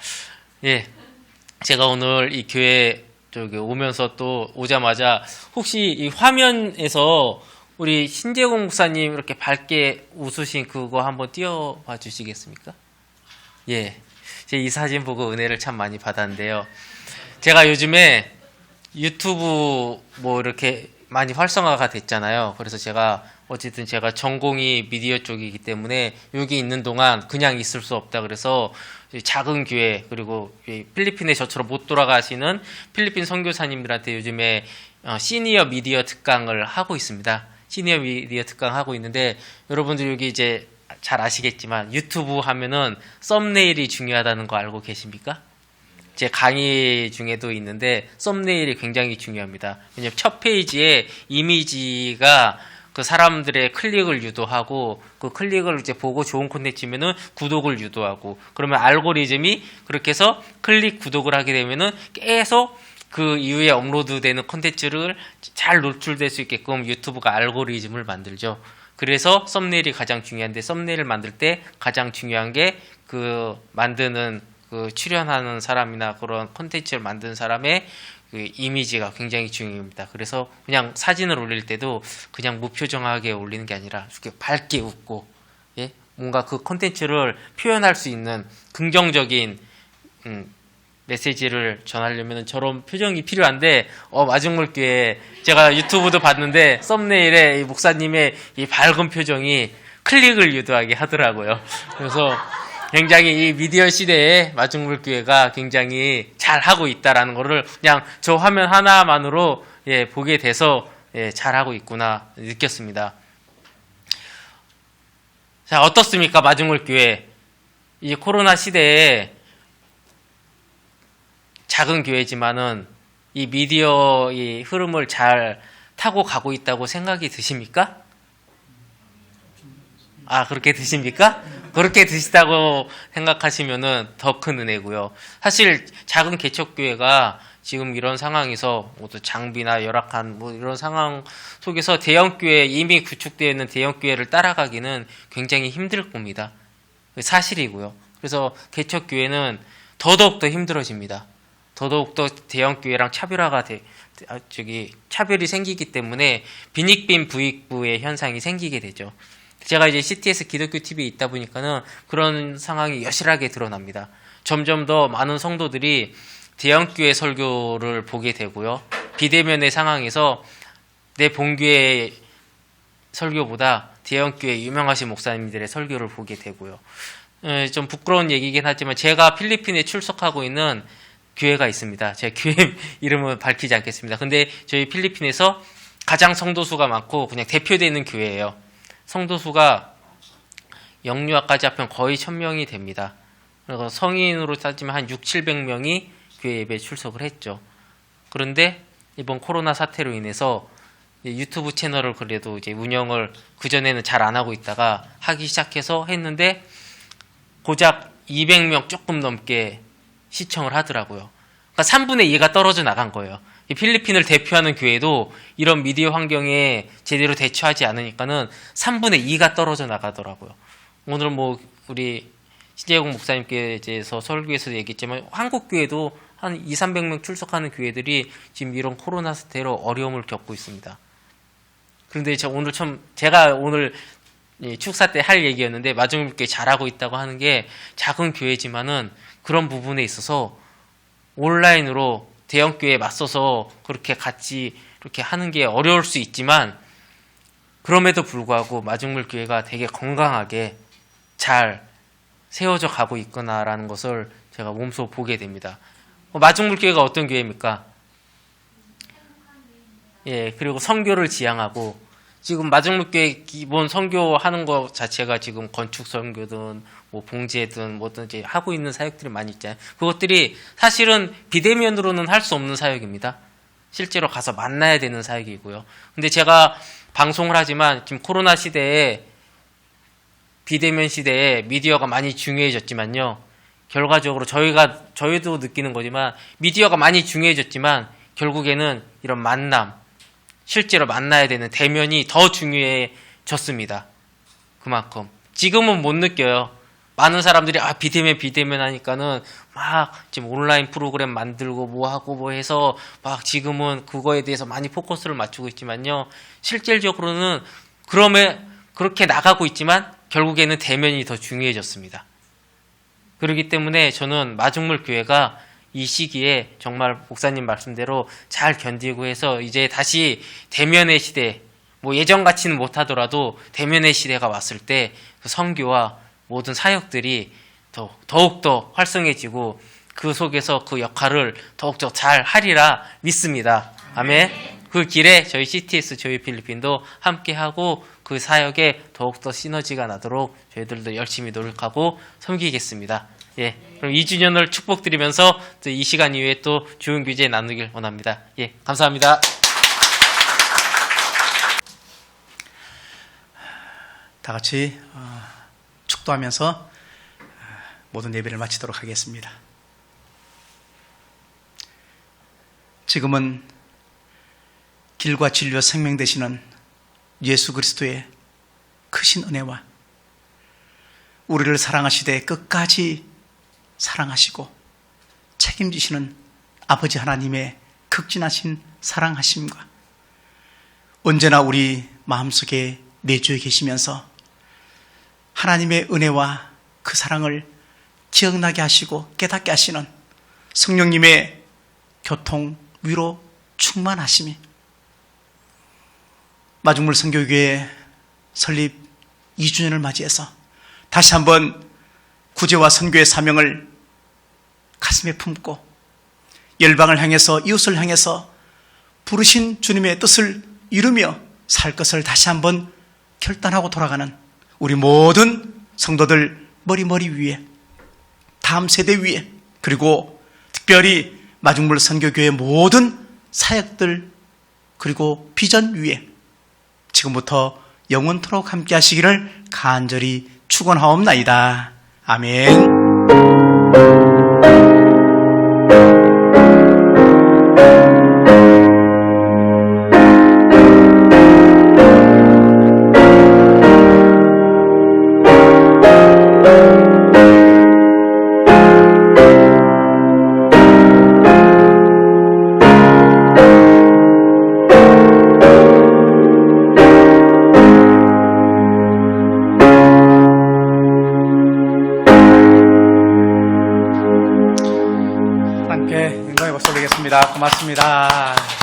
제가 오늘 이 교회 오면서 또 오자마자 혹시 이 화면에서 우리 신재공 목사님 이렇게 밝게 웃으신 그거 한번 띄워봐 주시겠습니까? 예. 제가 이 사진 보고 은혜를 참 많이 받았는데요. 제가 요즘에 유튜브 뭐 이렇게 많이 활성화가 됐잖아요. 그래서 제가 어쨌든 제가 전공이 미디어 쪽이기 때문에 여기 있는 동안 그냥 있을 수 없다. 그래서 작은 교회 그리고 필리핀에 저처럼 못 돌아가시는 필리핀 선교사님들한테 요즘에 시니어 미디어 특강을 하고 있습니다. 시니어 미디어 특강 하고 있는데 여러분들 여기 이제 잘 아시겠지만 유튜브 하면은 썸네일이 중요하다는 거 알고 계십니까? 제 강의 중에도 있는데 썸네일이 굉장히 중요합니다. 왜냐하면 첫 페이지에 이미지가 그 사람들의 클릭을 유도하고 그 클릭을 이제 보고 좋은 콘텐츠면은 구독을 유도하고 그러면 알고리즘이 그렇게 해서 클릭 구독을 하게 되면은 계속 그 이후에 업로드되는 콘텐츠를 잘 노출될 수 있게끔 유튜브가 알고리즘을 만들죠. 그래서 썸네일이 가장 중요한데 썸네일을 만들 때 가장 중요한 게 그 만드는 그 출연하는 사람이나 그런 콘텐츠를 만든 사람의 그 이미지가 굉장히 중요합니다. 그래서 그냥 사진을 올릴 때도 그냥 무표정하게 올리는 게 아니라 이렇게 밝게 웃고, 예? 뭔가 그 콘텐츠를 표현할 수 있는 긍정적인 메시지를 전하려면 저런 표정이 필요한데, 마중물교회 제가 유튜브도 봤는데 썸네일에 이 목사님의 이 밝은 표정이 클릭을 유도하게 하더라고요. 그래서 굉장히 이 미디어 시대에 마중물교회가 굉장히 잘 하고 있다라는 거를 그냥 저 화면 하나만으로 보게 돼서 잘 하고 있구나 느꼈습니다. 자, 어떻습니까? 마중물교회 이 코로나 시대에 작은 교회지만은 이 미디어의 흐름을 잘 타고 가고 있다고 생각이 드십니까? 아, 그렇게 드십니까? 그렇게 드시다고 생각하시면은 더 큰 은혜고요. 사실 작은 개척교회가 지금 이런 상황에서 모두 장비나 열악한 뭐 이런 상황 속에서 대형교회, 이미 구축되어 있는 대형교회를 따라가기는 굉장히 힘들 겁니다. 사실이고요. 그래서 개척교회는 더더욱 더 힘들어집니다. 더더욱더 대형교회랑 차별이 생기기 때문에 빈익빈 부익부의 현상이 생기게 되죠. 제가 이제 CTS 기독교 TV에 있다 보니까는 그런 상황이 여실하게 드러납니다. 점점 더 많은 성도들이 대형교회 설교를 보게 되고요. 비대면의 상황에서 내 본교회 설교보다 대형교회 유명하신 목사님들의 설교를 보게 되고요. 좀 부끄러운 얘기긴 하지만 제가 필리핀에 출석하고 있는 교회가 있습니다. 제가 교회 이름은 밝히지 않겠습니다. 근데 저희 필리핀에서 가장 성도수가 많고 그냥 대표되는 교회예요. 성도수가 영유아까지 합하면 거의 1000명이 됩니다. 그래서 성인으로 따지면 한 600~700명이 교회 예배에 출석을 했죠. 그런데 이번 코로나 사태로 인해서 유튜브 채널을 그래도 이제 운영을 그전에는 잘 안 하고 있다가 하기 시작해서 했는데 고작 200명 조금 넘게 시청을 하더라고요. 그러니까 3분의 2가 떨어져 나간 거예요. 필리핀을 대표하는 교회도 이런 미디어 환경에 제대로 대처하지 않으니까는 3분의 2가 떨어져 나가더라고요. 오늘 뭐 우리 신재공 목사님께서 설교에서도 얘기했지만 한국 교회도 한 200~300명 출석하는 교회들이 지금 이런 코로나 사태로 어려움을 겪고 있습니다. 그런데 제가 오늘 축사 때 할 얘기였는데 마중물교회 잘하고 있다고 하는 게 작은 교회지만은 그런 부분에 있어서 온라인으로 대형교회에 맞서서 그렇게 같이 이렇게 하는 게 어려울 수 있지만 그럼에도 불구하고 마중물교회가 되게 건강하게 잘 세워져 가고 있구나라는 것을 제가 몸소 보게 됩니다. 마중물교회가 어떤 교회입니까? 예, 그리고 선교를 지향하고 지금 마중물교회 기본 선교하는 것 자체가 지금 건축 선교든 뭐 봉제든 뭐든지 하고 있는 사역들이 많이 있잖아요. 그것들이 사실은 비대면으로는 할 수 없는 사역입니다. 실제로 가서 만나야 되는 사역이고요. 근데 제가 방송을 하지만 지금 코로나 시대에 비대면 시대에 미디어가 많이 중요해졌지만요. 결과적으로 저희도 느끼는 거지만 미디어가 많이 중요해졌지만 결국에는 이런 만남, 실제로 만나야 되는 대면이 더 중요해졌습니다. 그만큼. 지금은 못 느껴요. 많은 사람들이 비대면 하니까는 막 지금 온라인 프로그램 만들고 뭐 하고 뭐 해서 막 지금은 그거에 대해서 많이 포커스를 맞추고 있지만요. 실질적으로는 그렇게 나가고 있지만 결국에는 대면이 더 중요해졌습니다. 그렇기 때문에 저는 마중물 교회가 이 시기에 정말 목사님 말씀대로 잘 견디고 해서 이제 다시 대면의 시대, 뭐 예전같이는 못하더라도 대면의 시대가 왔을 때 그 선교와 모든 사역들이 더욱더 활성해지고 그 속에서 그 역할을 더욱더 잘 하리라 믿습니다. 아멘. 그 길에 저희 CTS 저희 필리핀도 함께하고 그 사역에 더욱더 시너지가 나도록 저희들도 열심히 노력하고 섬기겠습니다. 예, 그럼 2주년을 축복드리면서 또 이 시간 이후에 또 좋은 교제 나누길 원합니다. 예, 감사합니다. 다 같이 축도하면서 모든 예배를 마치도록 하겠습니다. 지금은 길과 진리와 생명 되시는 예수 그리스도의 크신 은혜와 우리를 사랑하시되 끝까지 사랑하시고 책임지시는 아버지 하나님의 극진하신 사랑하심과 언제나 우리 마음속에 내주해 계시면서 하나님의 은혜와 그 사랑을 기억나게 하시고 깨닫게 하시는 성령님의 교통, 위로, 충만하심이 마중물 선교교회 설립 2주년을 맞이해서 다시 한번 구제와 선교의 사명을 가슴에 품고 열방을 향해서 이웃을 향해서 부르신 주님의 뜻을 이루며 살 것을 다시 한번 결단하고 돌아가는 우리 모든 성도들 머리 위에 다음 세대 위에 그리고 특별히 마중물 선교교회 모든 사역들 그리고 비전 위에 지금부터 영원토록 함께 하시기를 간절히 축원하옵나이다. 아멘. 고맙습니다.